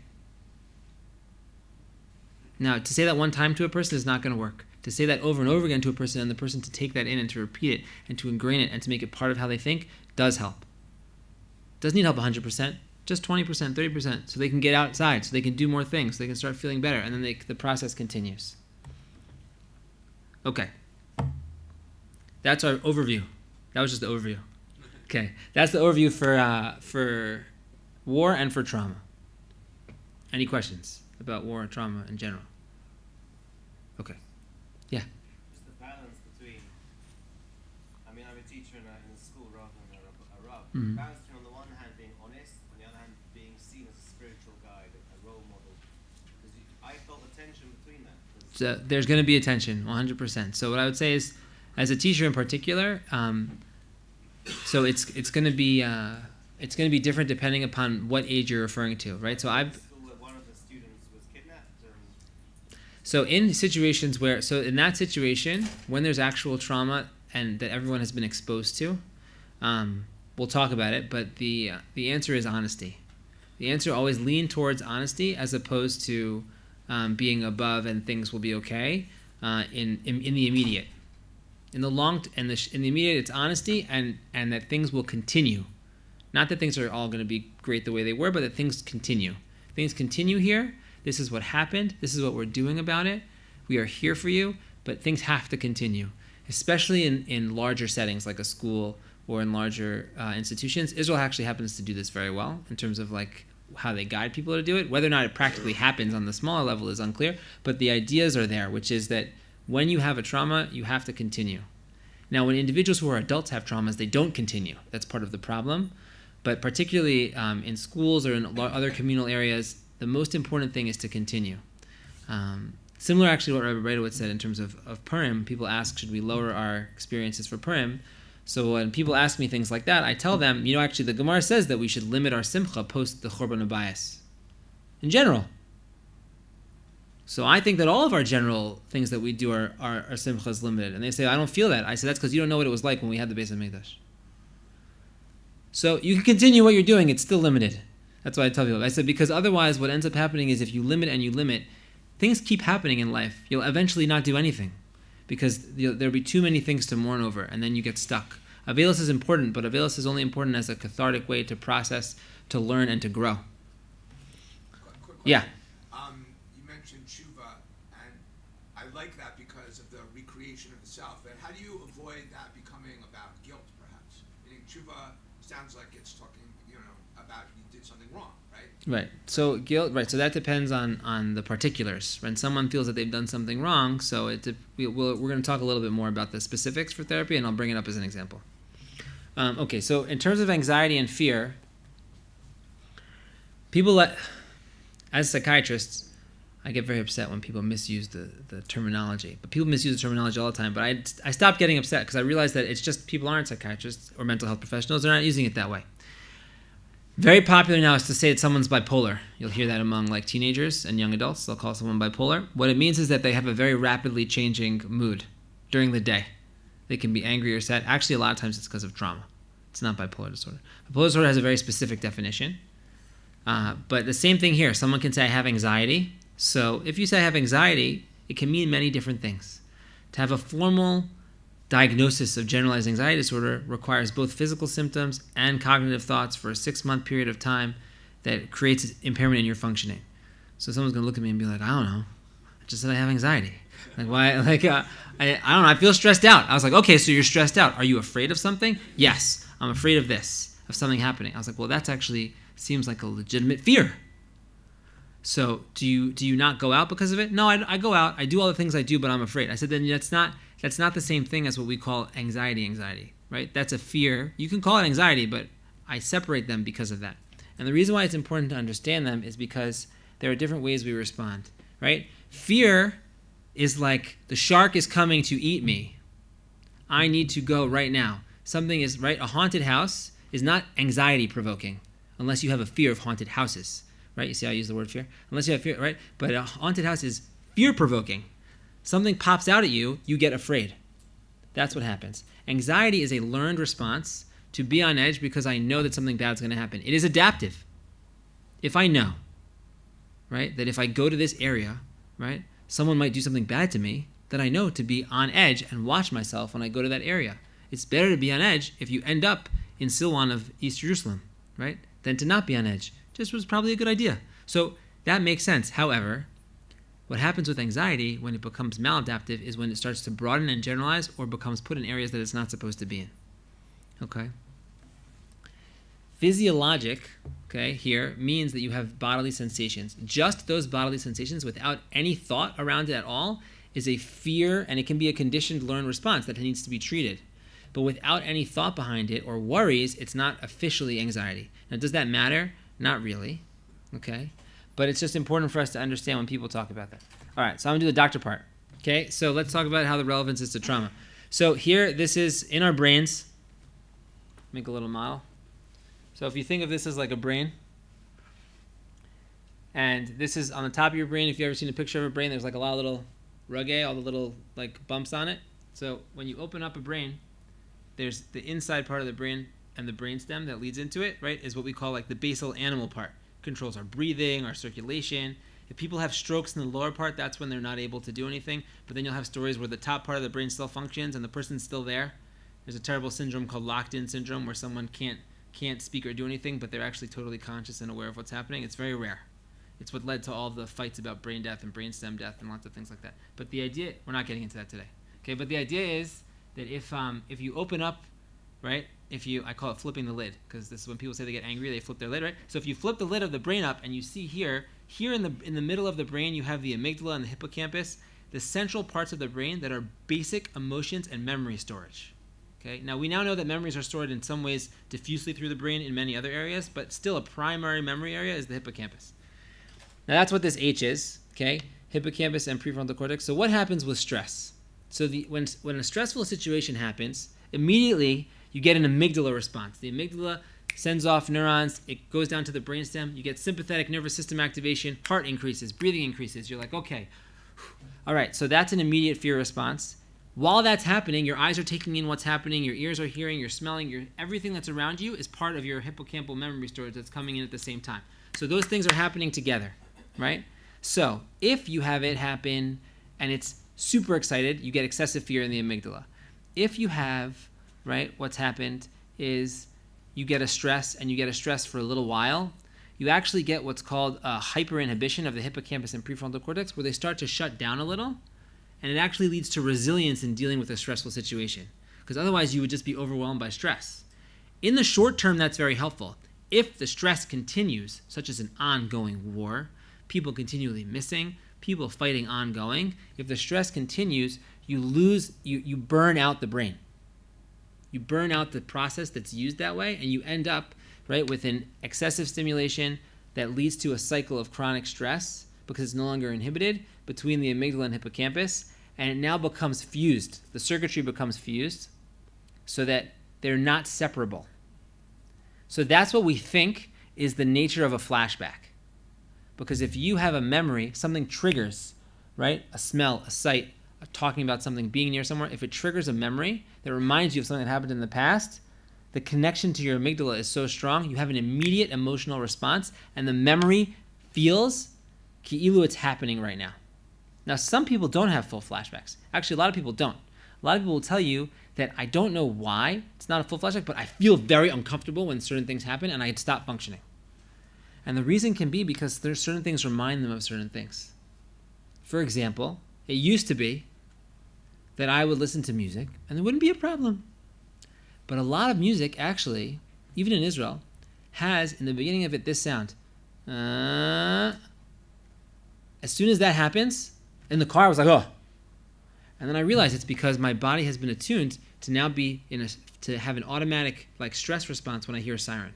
Now, to say that one time to a person is not going to work. To say that over and over again to a person, and the person to take that in and to repeat it and to ingrain it and to make it part of how they think does help. Doesn't need help 100%, just 20%, 30%, so they can get outside, so they can do more things, so they can start feeling better, and then the process continues. Okay. That's our overview. That was just the overview. Okay. That's the overview for war and for trauma. Any questions about war and trauma in general? Okay. Yeah. Just the balance between, I'm a teacher in a school rather than a Rav. Mm-hmm. Balance between, on the one hand, being honest, on the other hand, being seen as a spiritual guide, a role model. Because there's going to be a tension, 100%. So what I would say is, as a teacher in particular, so it's going to be different depending upon what age you're referring to, right? So One of the students was kidnapped. So in situations where, so in that situation, when there's actual trauma and that everyone has been exposed to, we'll talk about it. But the answer is honesty. The answer always lean towards honesty as opposed to being above and things will be okay in the immediate. In the in the immediate, it's honesty and that things will continue. Not that things are all going to be great the way they were, but that things continue. Things continue here. This is what happened. This is what we're doing about it. We are here for you, but things have to continue, especially in larger settings like a school or in larger institutions. Israel actually happens to do this very well in terms of like how they guide people to do it. Whether or not it practically happens on the smaller level is unclear, but the ideas are there, which is that when you have a trauma, you have to continue. Now, when individuals who are adults have traumas, they don't continue. That's part of the problem. But particularly in schools or in other communal areas, the most important thing is to continue. Similar, actually, what Rabbi would said in terms of Purim. People ask, should we lower our experiences for Purim? So when people ask me things like that, I tell them, actually, the Gemara says that we should limit our simcha post the Chorban Habayis. In general. So I think that all of our general things that we do are simcha is limited. And they say, I don't feel that. I say, that's because you don't know what it was like when we had the Beis HaMikdash. So you can continue what you're doing, it's still limited. That's why I tell people. I said, because otherwise what ends up happening is if you limit and you limit, things keep happening in life. You'll eventually not do anything because there'll be too many things to mourn over and then you get stuck. Avelus is important, but Avelus is only important as a cathartic way to process, to learn, and to grow. Quick question. Yeah. You mentioned tshuva, and I like that because of the recreation of the self. And how do you avoid that becoming about guilt, perhaps? Meaning tshuva sounds like it's talking, about you did something wrong, right? Right. So guilt. Right. So that depends on the particulars. When someone feels that they've done something wrong, so we're going to talk a little bit more about the specifics for therapy, and I'll bring it up as an example. Okay. So in terms of anxiety and fear, as psychiatrists, I get very upset when people misuse the terminology. But people misuse the terminology all the time. But I stopped getting upset because I realized that it's just people aren't psychiatrists or mental health professionals. They're not using it that way. Very popular now is to say that someone's bipolar. You'll hear that among like teenagers and young adults. They'll call someone bipolar. What it means is that they have a very rapidly changing mood during the day. They can be angry or sad. Actually, a lot of times it's because of trauma. It's not bipolar disorder. Bipolar disorder has a very specific definition. But the same thing here. Someone can say, I have anxiety. So if you say I have anxiety, it can mean many different things. To have a formal diagnosis of generalized anxiety disorder requires both physical symptoms and cognitive thoughts for a 6-month period of time that creates impairment in your functioning. So someone's going to look at me and be like, I don't know. I just said I have anxiety. Like, why? Like, I don't know. I feel stressed out. I was like, okay, so you're stressed out. Are you afraid of something? Yes, I'm afraid of this, of something happening. I was like, well, that's actually seems like a legitimate fear. So do you not go out because of it? No, I go out. I do all the things I do, but I'm afraid. I said, then that's not the same thing as what we call anxiety, right? That's a fear. You can call it anxiety, but I separate them because of that. And the reason why it's important to understand them is because there are different ways we respond, right? Fear is like the shark is coming to eat me. I need to go right now. Something is, right? A haunted house is not anxiety provoking unless you have a fear of haunted houses. Right? You see how I use the word fear? Unless you have fear, right? But a haunted house is fear-provoking. Something pops out at you, you get afraid. That's what happens. Anxiety is a learned response to be on edge because I know that something bad is going to happen. It is adaptive. If I know, right, that if I go to this area, right, someone might do something bad to me, then I know to be on edge and watch myself when I go to that area. It's better to be on edge if you end up in Silwan of East Jerusalem, right, than to not be on edge. Just was probably a good idea. So that makes sense. However, what happens with anxiety when it becomes maladaptive is when it starts to broaden and generalize or becomes put in areas that it's not supposed to be in. Okay? Physiologic, okay, here means that you have bodily sensations. Just those bodily sensations without any thought around it at all is a fear, and it can be a conditioned learned response that needs to be treated. But without any thought behind it or worries, it's not officially anxiety. Now, does that matter? Not really, okay? But it's just important for us to understand when people talk about that. All right, so I'm going to do the doctor part. Okay, so let's talk about how the relevance is to trauma. So here, this is in our brains. Make a little model. So if you think of this as like a brain, and this is on the top of your brain. If you've ever seen a picture of a brain, there's like a lot of little rugae, all the little like bumps on it. So when you open up a brain, there's the inside part of the brain and the brainstem that leads into it, right, is what we call like the basal animal part. Controls our breathing, our circulation. If people have strokes in the lower part, that's when they're not able to do anything. But then you'll have stories where the top part of the brain still functions and the person's still there. There's a terrible syndrome called locked-in syndrome where someone can't speak or do anything, but they're actually totally conscious and aware of what's happening. It's very rare. It's what led to all the fights about brain death and brainstem death and lots of things like that. But the idea, we're not getting into that today. Okay, but the idea is that if you open up, right, I call it flipping the lid, because this is when people say they get angry, they flip their lid, right? So if you flip the lid of the brain up and you see here in the middle of the brain, you have the amygdala and the hippocampus, the central parts of the brain that are basic emotions and memory storage. Okay, now we now know that memories are stored in some ways diffusely through the brain in many other areas, but still a primary memory area is the hippocampus. Now that's what this H is, okay? Hippocampus and prefrontal cortex. So what happens with stress? So when a stressful situation happens, immediately you get an amygdala response. The amygdala sends off neurons. It goes down to the brainstem. You get sympathetic nervous system activation. Heart increases. Breathing increases. You're like, okay. All right, so that's an immediate fear response. While that's happening, your eyes are taking in what's happening. Your ears are hearing. You're smelling. Everything that's around you is part of your hippocampal memory storage that's coming in at the same time. So those things are happening together. Right? So if you have it happen and it's super excited, you get excessive fear in the amygdala. If you have, right, what's happened is you get a stress and you get a stress for a little while, you actually get what's called a hyperinhibition of the hippocampus and prefrontal cortex where they start to shut down a little, and it actually leads to resilience in dealing with a stressful situation, because otherwise you would just be overwhelmed by stress. In the short term, that's very helpful. If the stress continues, such as an ongoing war, people continually missing, people fighting ongoing. If the stress continues, you burn out the brain. You burn out the process that's used that way, and you end up, right, with an excessive stimulation that leads to a cycle of chronic stress because it's no longer inhibited between the amygdala and hippocampus, and it now becomes fused. The circuitry becomes fused so that they're not separable. So that's what we think is the nature of a flashback. Because if you have a memory, something triggers, right? A smell, a sight, talking about something, being near somewhere, if it triggers a memory that reminds you of something that happened in the past, the connection to your amygdala is so strong, you have an immediate emotional response, and the memory feels ki'ilu it's happening right now. Now, some people don't have full flashbacks. Actually, a lot of people don't. A lot of people will tell you that I don't know why it's not a full flashback, but I feel very uncomfortable when certain things happen, and I stop functioning. And the reason can be because there's certain things remind them of certain things. For example, it used to be that I would listen to music and there wouldn't be a problem. But a lot of music actually, even in Israel, has in the beginning of it this sound. As soon as that happens, in the car I was like, oh. And then I realized it's because my body has been attuned to now be to have an automatic like stress response when I hear a siren.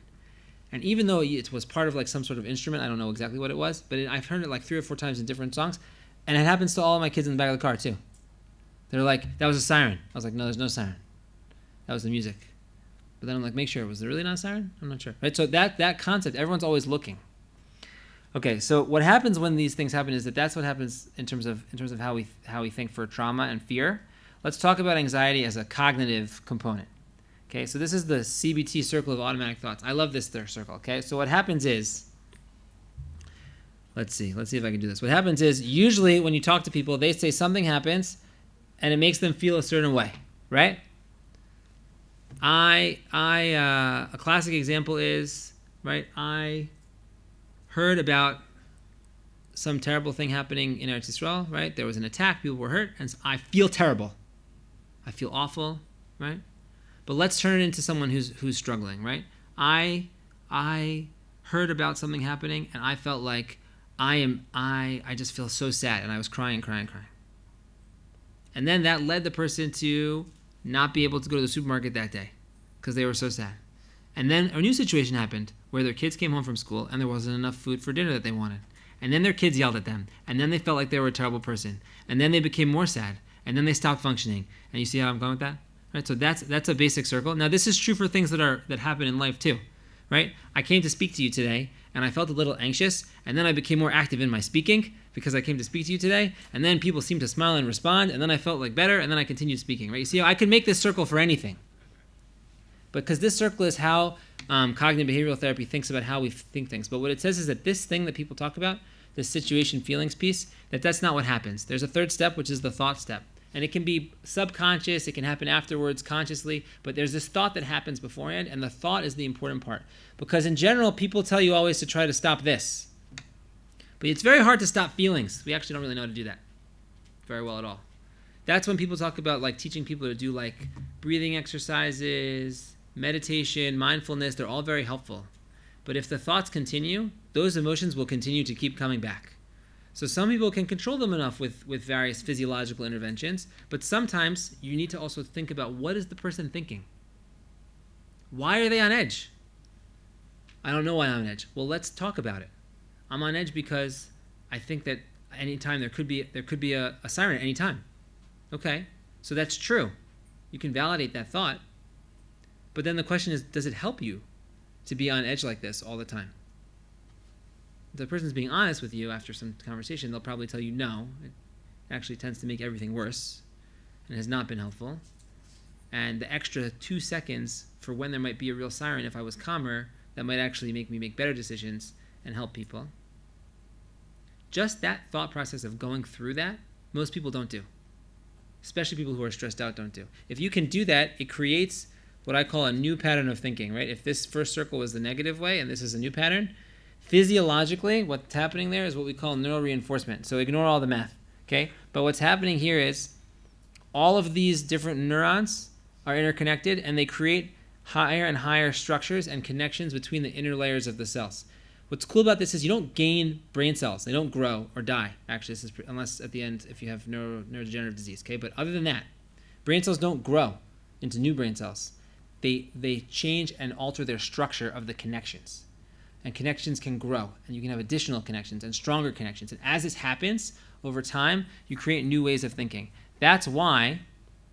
And even though it was part of like some sort of instrument, I don't know exactly what it was, but I've heard it like 3 or 4 times in different songs, and it happens to all of my kids in the back of the car too. They're like, that was a siren. I was like, no, there's no siren. That was the music. But then I'm like, make sure, was there really not a siren? I'm not sure. Right? So that concept, everyone's always looking. Okay, so what happens when these things happen is that's what happens in terms of how we think for trauma and fear. Let's talk about anxiety as a cognitive component. Okay, so this is the CBT circle of automatic thoughts. I love this third circle. Okay, so what happens is, let's see if I can do this. What happens is usually when you talk to people, they say something happens, and it makes them feel a certain way, right? A classic example is, right? I heard about some terrible thing happening in Eretz Yisrael, right? There was an attack, people were hurt, and so I feel terrible. I feel awful, right? But let's turn it into someone who's struggling, right? I heard about something happening, and I felt like I just feel so sad, and I was crying. And then that led the person to not be able to go to the supermarket that day because they were so sad. And then a new situation happened where their kids came home from school, and there wasn't enough food for dinner that they wanted. and then their kids yelled at them, and then they felt like they were a terrible person, and then they became more sad, and then they stopped functioning. And you see how I'm going with that? Right? So that's a basic circle. Now this is true for things that happen in life too, right? I came to speak to you today, and I felt a little anxious, and then I became more active in my speaking because I came to speak to you today, and then people seemed to smile and respond, and then I felt like better, and then I continued speaking, right? You see how I could make this circle for anything. Because this circle is how cognitive behavioral therapy thinks about how we think things. But what it says is that this thing that people talk about, this situation feelings piece, that's not what happens. There's a third step, which is the thought step. And it can be subconscious, it can happen afterwards, consciously, but there's this thought that happens beforehand, and the thought is the important part. Because in general, people tell you always to try to stop this. But it's very hard to stop feelings. We actually don't really know how to do that very well at all. That's when people talk about like teaching people to do like breathing exercises, meditation, mindfulness. They're all very helpful. But if the thoughts continue, those emotions will continue to keep coming back. So some people can control them enough with various physiological interventions, but sometimes you need to also think about what is the person thinking? Why are they on edge? I don't know why I'm on edge. Well, let's talk about it. I'm on edge because I think that anytime there could be a siren at any time. Okay, so that's true. You can validate that thought. But then the question is, does it help you to be on edge like this all the time? If the person's being honest with you after some conversation, they'll probably tell you no. It actually tends to make everything worse and has not been helpful. And the extra 2 seconds for when there might be a real siren, if I was calmer, that might actually make me make better decisions and help people. Just that thought process of going through that, most people don't do. Especially people who are stressed out don't do. If you can do that, it creates what I call a new pattern of thinking, right? If this first circle was the negative way and this is a new pattern, physiologically, what's happening there is what we call neural reinforcement. So ignore all the math, okay? But what's happening here is all of these different neurons are interconnected, and they create higher and higher structures and connections between the inner layers of the cells. What's cool about this is you don't gain brain cells. They don't grow or die, actually, this is unless at the end if you have neurodegenerative disease, okay? But other than that, brain cells don't grow into new brain cells. They change and alter their structure of the connections. And connections can grow, and you can have additional connections and stronger connections. And as this happens over time, you create new ways of thinking. That's why,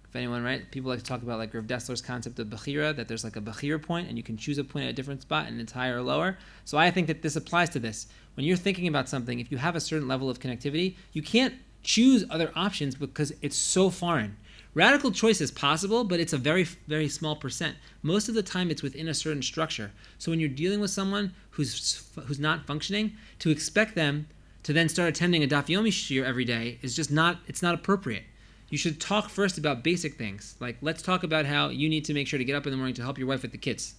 if anyone, right, people like to talk about like Rav Dessler's concept of Bechira, that there's like a Bechira point, and you can choose a point at a different spot, and it's higher or lower. So I think that this applies to this. When you're thinking about something, if you have a certain level of connectivity, you can't choose other options because it's so foreign. Radical choice is possible, but it's a very, very small percent. Most of the time, it's within a certain structure. So when you're dealing with someone who's not functioning, to expect them to then start attending a Daf Yomi shiur every day is just not appropriate. You should talk first about basic things. Like, let's talk about how you need to make sure to get up in the morning to help your wife with the kids.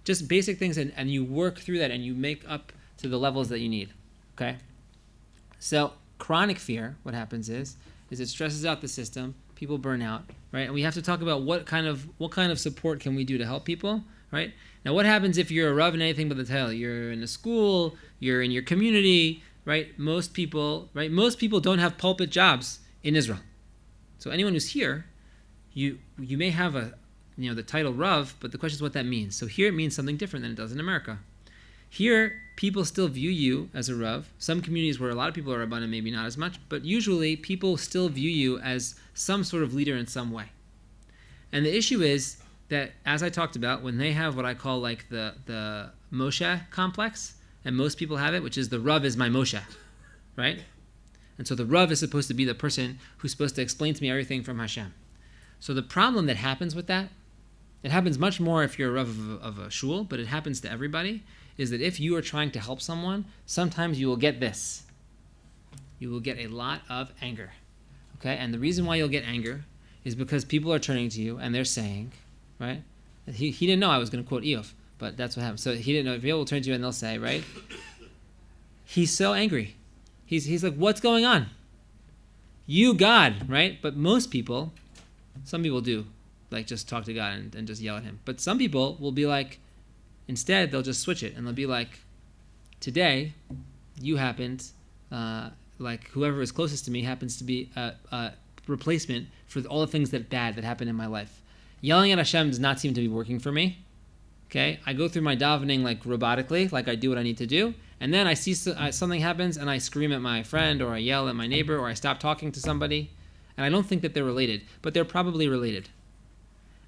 Just basic things, and you work through that, and you make up to the levels that you need. Okay? So chronic fear, what happens is it stresses out the system. People burn out, right? And we have to talk about what kind of support can we do to help people, right? Now, what happens if you're a Rav in anything but the title? You're in a school, you're in your community, right? Most people don't have pulpit jobs in Israel. So anyone who's here, you may have the title Rav, but the question is what that means. So here it means something different than it does in America. Here, people still view you as a Rav. Some communities where a lot of people are Rabbanim, maybe not as much, but usually people still view you as some sort of leader in some way. And the issue is that, as I talked about, when they have what I call like the Moshe complex, and most people have it, which is the Rav is my Moshe, right? And so the Rav is supposed to be the person who's supposed to explain to me everything from Hashem. So the problem that happens with that, it happens much more if you're a Rav of a shul, but it happens to everybody, is that if you are trying to help someone, sometimes you will get this. You will get a lot of anger. Okay? And the reason why you'll get anger is because people are turning to you and they're saying, right? He didn't know I was going to quote Eov, but that's what happened. So he didn't know. People will turn to you and they'll say, right? He's so angry. He's like, what's going on? You, God, right? But most people, some people do, like just talk to God and just yell at him. But some people will be like, instead, they'll just switch it, and they'll be like, today, you happened, like whoever is closest to me happens to be a replacement for all the things that happened in my life. Yelling at Hashem does not seem to be working for me, Okay, I go through my davening like robotically, like I do what I need to do, and then I see something happens and I scream at my friend or I yell at my neighbor or I stop talking to somebody, and I don't think that they're related, but they're probably related.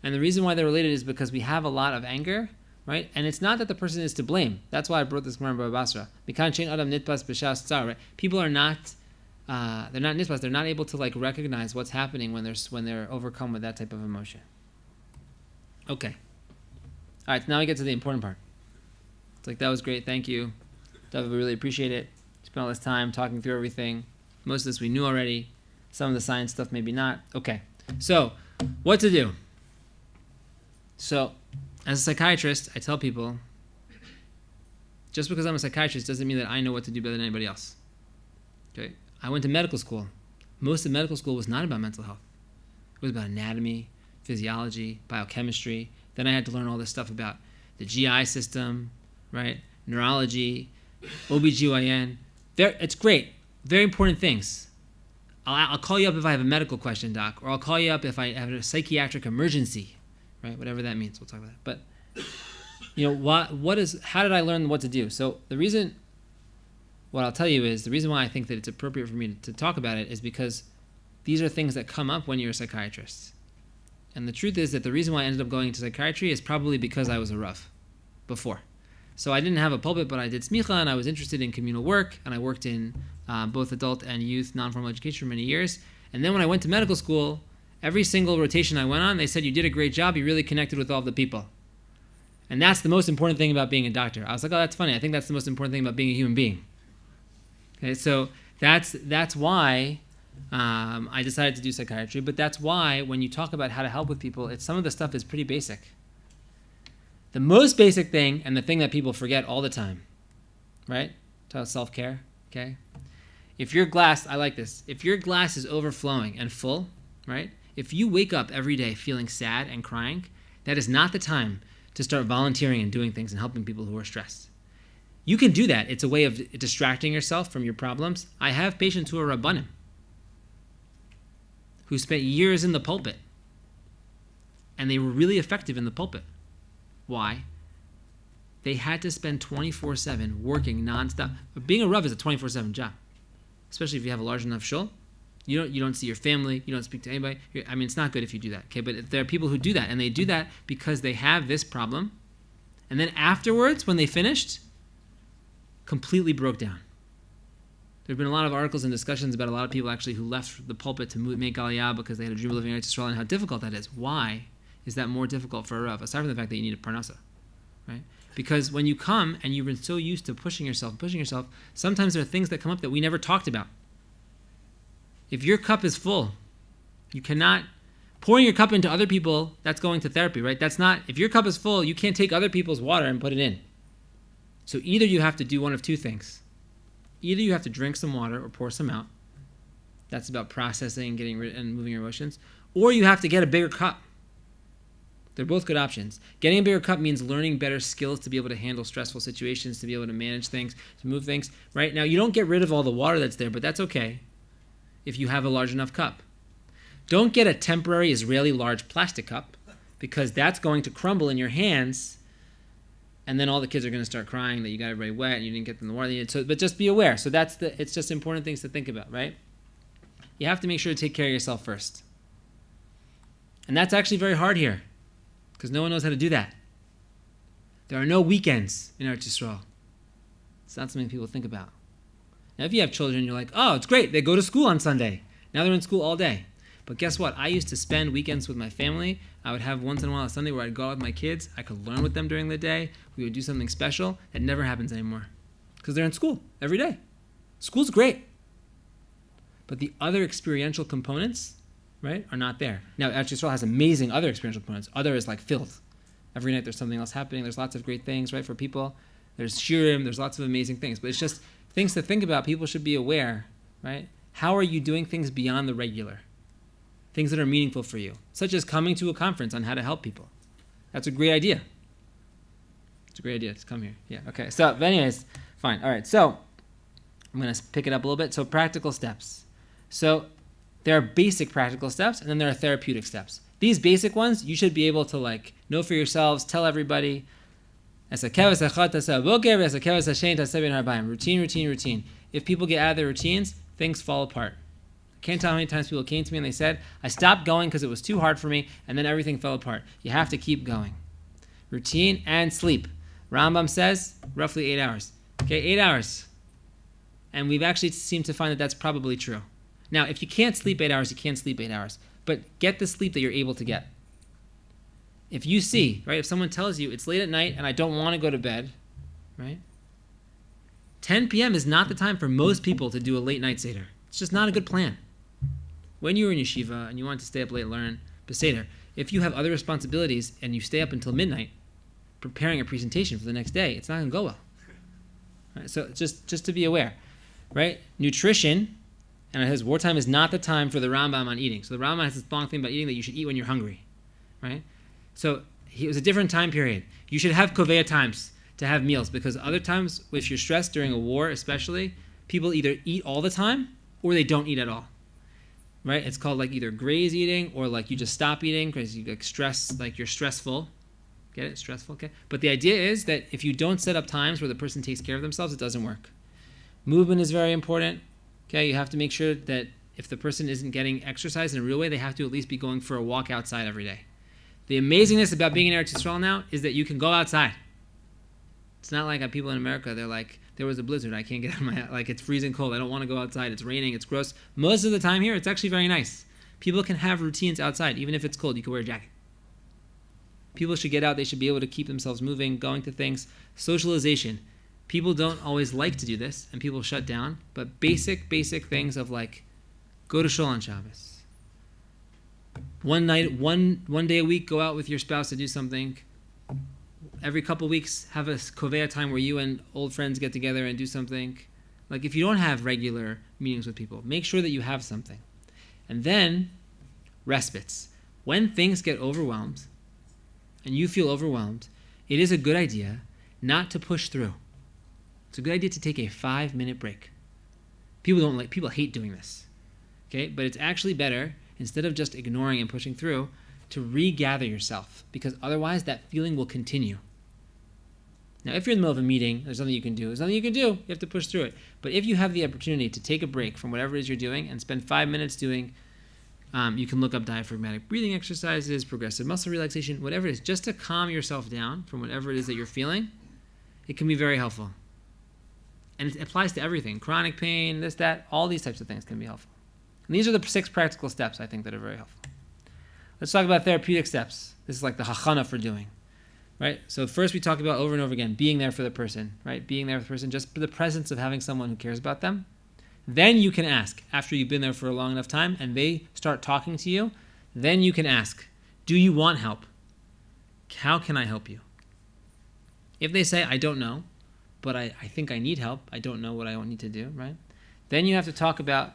And the reason why they're related is because we have a lot of anger, right? And it's not that the person is to blame. That's why I brought this Gemara in Baba Basra. Right? People are not, they're not nitpas. They're not able to like recognize what's happening when they're overcome with that type of emotion. Okay. All right. Now we get to the important part. It's like that was great. Thank you, Dovid. We really appreciate it. Spent all this time talking through everything. Most of this we knew already. Some of the science stuff maybe not. Okay. So, what to do? So, as a psychiatrist, I tell people, just because I'm a psychiatrist doesn't mean that I know what to do better than anybody else. Okay? I went to medical school. Most of medical school was not about mental health. It was about anatomy, physiology, biochemistry. Then I had to learn all this stuff about the GI system, right? Neurology, OBGYN. It's great. Very important things. I'll call you up if I have a medical question, doc, or I'll call you up if I have a psychiatric emergency. Right, whatever that means, we'll talk about that. But how did I learn what to do? So what I'll tell you is the reason why I think that it's appropriate for me to talk about it is because these are things that come up when you're a psychiatrist. And the truth is that the reason why I ended up going into psychiatry is probably because I was a Rav before. So I didn't have a pulpit, but I did smicha, and I was interested in communal work, and I worked in both adult and youth non-formal education for many years. And then when I went to medical school, every single rotation I went on, they said, you did a great job. You really connected with all the people. And that's the most important thing about being a doctor. I was like, oh, that's funny. I think that's the most important thing about being a human being. Okay, so that's why I decided to do psychiatry. But that's why when you talk about how to help with people, some of the stuff is pretty basic. The most basic thing, and the thing that people forget all the time, right? Talk about self-care, okay? If your glass, I like this. If your glass is overflowing and full, right? If you wake up every day feeling sad and crying, that is not the time to start volunteering and doing things and helping people who are stressed. You can do that. It's a way of distracting yourself from your problems. I have patients who are Rabbanim, who spent years in the pulpit, and they were really effective in the pulpit. Why? They had to spend 24/7 working nonstop. But being a Rav is a 24/7 job, especially if you have a large enough shul. You don't see your family. You don't speak to anybody. It's not good if you do that. Okay, but there are people who do that, and they do that because they have this problem, and then afterwards, when they finished, completely broke down. There have been a lot of articles and discussions about a lot of people actually who left the pulpit to make Aliyah because they had a dream of living in Yisrael and how difficult that is. Why is that more difficult for a Rav? Aside from the fact that you need a parnasa, right? Because when you come and you've been so used to pushing yourself, sometimes there are things that come up that we never talked about. If your cup is full, you cannot, pouring your cup into other people, that's going to therapy, right? That's not, if your cup is full, you can't take other people's water and put it in. So either you have to do one of two things. Either you have to drink some water or pour some out. That's about processing, getting rid and moving your emotions. Or you have to get a bigger cup. They're both good options. Getting a bigger cup means learning better skills to be able to handle stressful situations, to be able to manage things, to move things. Right now, you don't get rid of all the water that's there, but that's okay if you have a large enough cup. Don't get a temporary Israeli large plastic cup because that's going to crumble in your hands, and then all the kids are going to start crying that you got everybody wet and you didn't get them the water they needed. So, but just be aware. So it's just important things to think about, right? You have to make sure to take care of yourself first. And that's actually very hard here because no one knows how to do that. There are no weekends in Eretz Yisrael. It's not something people think about. Now, if you have children, you're like, oh, it's great. They go to school on Sunday. Now they're in school all day. But guess what? I used to spend weekends with my family. I would have once in a while a Sunday where I'd go out with my kids. I could learn with them during the day. We would do something special. That never happens anymore because they're in school every day. School's great. But the other experiential components, right, are not there. Now, Eretz Yisrael has amazing other experiential components. Other is like filled. Every night there's something else happening. There's lots of great things, right, for people. There's shiurim. There's lots of amazing things. But it's just things to think about. People should be aware, right? How are you doing things beyond the regular? Things that are meaningful for you, such as coming to a conference on how to help people. That's a great idea. It's a great idea to come here. Yeah, okay. So, but anyways, fine. All right, so I'm going to pick it up a little bit. So practical steps. So there are basic practical steps, and then there are therapeutic steps. These basic ones, you should be able to know for yourselves, tell everybody, Routine. If people get out of their routines, things fall apart. I can't tell how many times people came to me and they said, I stopped going because it was too hard for me, and then everything fell apart. You have to keep going. Routine and sleep. Rambam says roughly 8 hours. Okay, 8 hours. And we've actually seemed to find that that's probably true. Now, if you can't sleep 8 hours, you can't sleep 8 hours. But get the sleep that you're able to get. If you see, right, if someone tells you it's late at night and I don't want to go to bed, right? 10 p.m. is not the time for most people to do a late night Seder. It's just not a good plan. When you're in yeshiva and you want to stay up late and learn Beseder, if you have other responsibilities and you stay up until midnight preparing a presentation for the next day, it's not going to go well. Right? So just to be aware, right? Nutrition, and it says wartime is not the time for the Rambam on eating. So the Rambam has this long thing about eating that you should eat when you're hungry, right? So it was a different time period. You should have Koveya times to have meals, because other times, if you're stressed during a war especially, people either eat all the time or they don't eat at all, right? It's called like either graze eating or like you just stop eating because you like stress, like you're stressful. Get it? Stressful, okay? But the idea is that if you don't set up times where the person takes care of themselves, it doesn't work. Movement is very important, okay? You have to make sure that if the person isn't getting exercise in a real way, they have to at least be going for a walk outside every day. The amazingness about being in Eretz Yisrael now is that you can go outside. It's not like people in America, they're like, there was a blizzard, I can't get out of my, like it's freezing cold, I don't want to go outside, it's raining, it's gross. Most of the time here, it's actually very nice. People can have routines outside, even if it's cold, you can wear a jacket. People should get out, they should be able to keep themselves moving, going to things. Socialization. People don't always like to do this, and people shut down, but basic things of like, go to shul on Shabbos. One day a week, go out with your spouse to do something. Every couple weeks, have a koveya time where you and old friends get together and do something. Like if you don't have regular meetings with people, make sure that you have something. And then, respites. When things get overwhelmed, and you feel overwhelmed, it is a good idea not to push through. It's a good idea to take a 5-minute break. People hate doing this. Okay? But it's actually better, instead of just ignoring and pushing through, to regather yourself, because otherwise that feeling will continue. Now, if you're in the middle of a meeting, there's nothing you can do. There's nothing you can do. You have to push through it. But if you have the opportunity to take a break from whatever it is you're doing and spend 5 minutes doing, you can look up diaphragmatic breathing exercises, progressive muscle relaxation, whatever it is, just to calm yourself down from whatever it is that you're feeling, it can be very helpful. And it applies to everything. Chronic pain, this, that, all these types of things can be helpful. And these are the 6 practical steps, I think, that are very helpful. Let's talk about therapeutic steps. This is like the hachana for doing, right? So first we talk about over and over again, being there for the person, right? Being there for the person, just for the presence of having someone who cares about them. Then you can ask, after you've been there for a long enough time and they start talking to you, then you can ask, do you want help? How can I help you? If they say, I don't know, but I think I need help, I don't know what I need to do, right? Then you have to talk about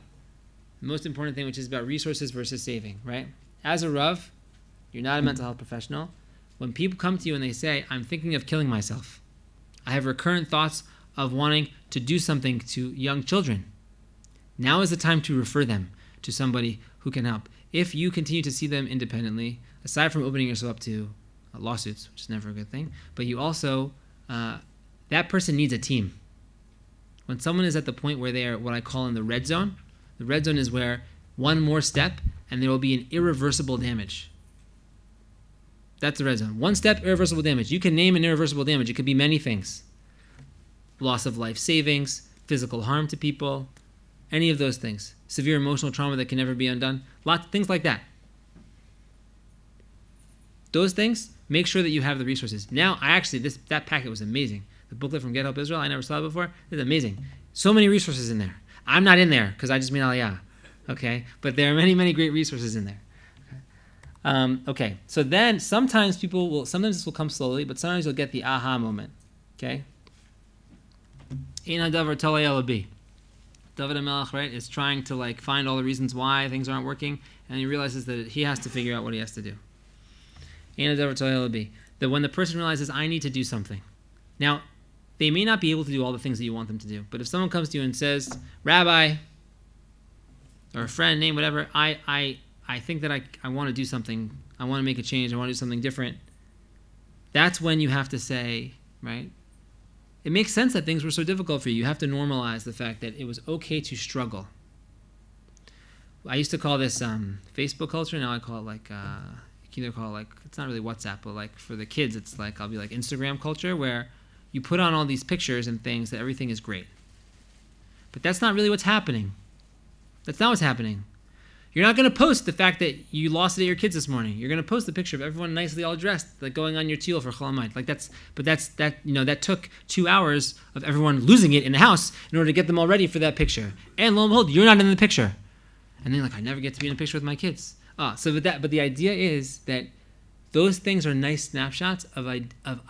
the most important thing, which is about resources versus saving, right? As a Rav, you're not a mental health professional. When people come to you and they say, I'm thinking of killing myself, I have recurrent thoughts of wanting to do something to young children, now is the time to refer them to somebody who can help. If you continue to see them independently, aside from opening yourself up to lawsuits, which is never a good thing, but you also, that person needs a team. When someone is at the point where they are what I call in the red zone is where one more step and there will be an irreversible damage. That's the red zone. One step, irreversible damage. You can name an irreversible damage. It could be many things. Loss of life savings, physical harm to people, any of those things. Severe emotional trauma that can never be undone. Lots of things like that. Those things, make sure that you have the resources. Now, that packet was amazing. The booklet from Get Help Israel, I never saw it before. It's amazing. So many resources in there. I'm not in there because I just made Aliyah. Okay? But there are many, many great resources in there. Okay. So then sometimes this will come slowly, but sometimes you'll get the aha moment. Okay? Ein hadavar tolei ela bi. Dovid HaMelech, right, is trying to find all the reasons why things aren't working, and he realizes that he has to figure out what he has to do. Ein hadavar tolei ela bi. That when the person realizes, I need to do something. Now, they may not be able to do all the things that you want them to do, but if someone comes to you and says, Rabbi, or a friend, name, whatever, I think that I want to do something, I want to make a change, I want to do something different, that's when you have to say, right? It makes sense that things were so difficult for you. You have to normalize the fact that it was okay to struggle. I used to call this Facebook culture. Now I call it like, you can either call it like, it's not really WhatsApp, but like for the kids, it's like, I'll be like Instagram culture, where you put on all these pictures and things that everything is great. But that's not really what's happening. That's not what's happening. You're not going to post the fact that you lost it at your kids this morning. You're going to post the picture of everyone nicely all dressed, like going on your teal for Chol Hamoed. Like that took 2 hours of everyone losing it in the house in order to get them all ready for that picture. And lo and behold, you're not in the picture. And then like, I never get to be in a picture with my kids. But the idea is that those things are nice snapshots of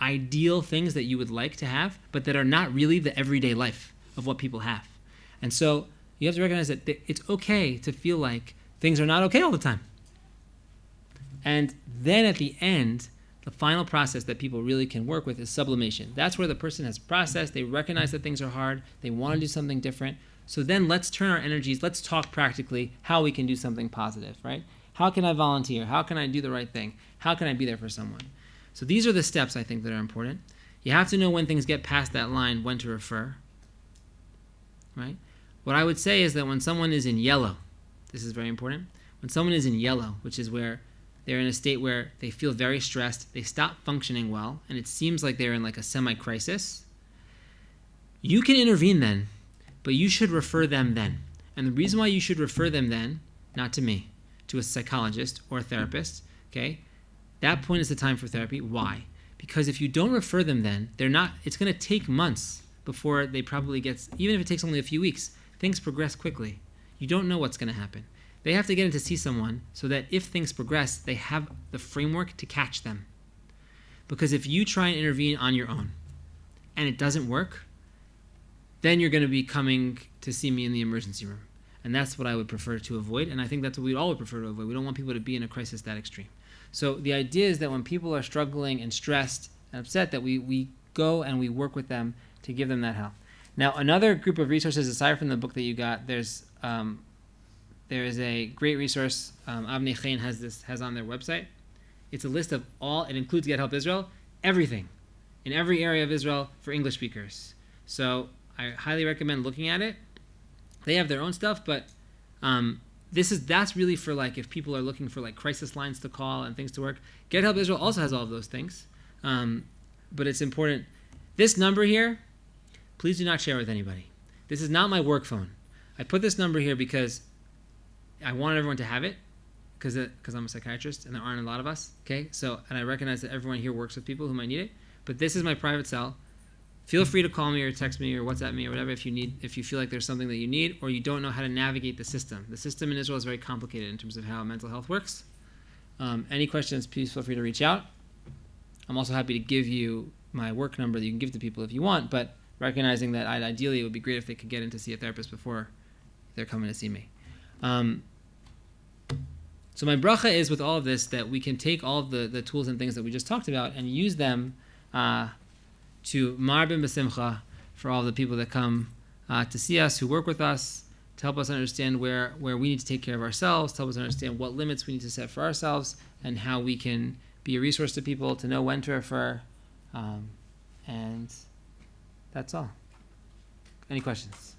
ideal things that you would like to have, but that are not really the everyday life of what people have. And so you have to recognize that it's okay to feel like things are not okay all the time. And then at the end, the final process that people really can work with is sublimation. That's where the person has processed, they recognize that things are hard, they want to do something different. So then let's turn our energies, let's talk practically how we can do something positive, right? How can I volunteer? How can I do the right thing? How can I be there for someone? So these are the steps I think that are important. You have to know when things get past that line, when to refer, right? What I would say is that when someone is in yellow, this is very important, when someone is in yellow, which is where they're in a state where they feel very stressed, they stop functioning well, and it seems like they're in like a semi-crisis, you can intervene then, but you should refer them then. And the reason why you should refer them then, not to me, to a psychologist or a therapist, okay, that point is the time for therapy. Why? Because if you don't refer them then, it's going to take months before they probably get, even if it takes only a few weeks, things progress quickly. You don't know what's going to happen. They have to get in to see someone so that if things progress, they have the framework to catch them. Because if you try and intervene on your own and it doesn't work, then you're going to be coming to see me in the emergency room. And that's what I would prefer to avoid, and I think that's what we all would prefer to avoid. We don't want people to be in a crisis that extreme. So the idea is that when people are struggling and stressed and upset, that we go and we work with them to give them that help. Now, another group of resources, aside from the book that you got, there is a great resource Avnei Chaim has on their website. It's a list of it includes Get Help Israel, everything, in every area of Israel for English speakers. So I highly recommend looking at it. They have their own stuff, but that's really for like if people are looking for like crisis lines to call and things to work. Get Help Israel also has all of those things, but it's important. This number here, please do not share with anybody. This is not my work phone. I put this number here because I want everyone to have it, because I'm a psychiatrist and there aren't a lot of us. Okay, and I recognize that everyone here works with people who might need it. But this is my private cell. Feel free to call me or text me or WhatsApp me or whatever if you feel like there's something that you need or you don't know how to navigate the system. The system in Israel is very complicated in terms of how mental health works. Any questions, please feel free to reach out. I'm also happy to give you my work number that you can give to people if you want, but recognizing that ideally it would be great if they could get in to see a therapist before they're coming to see me. So my bracha is with all of this that we can take all of the tools and things that we just talked about and use them to marbim b'simcha for all the people that come to see us, who work with us, to help us understand where we need to take care of ourselves, to help us understand what limits we need to set for ourselves, and how we can be a resource to people, to know when to refer. And that's all. Any questions?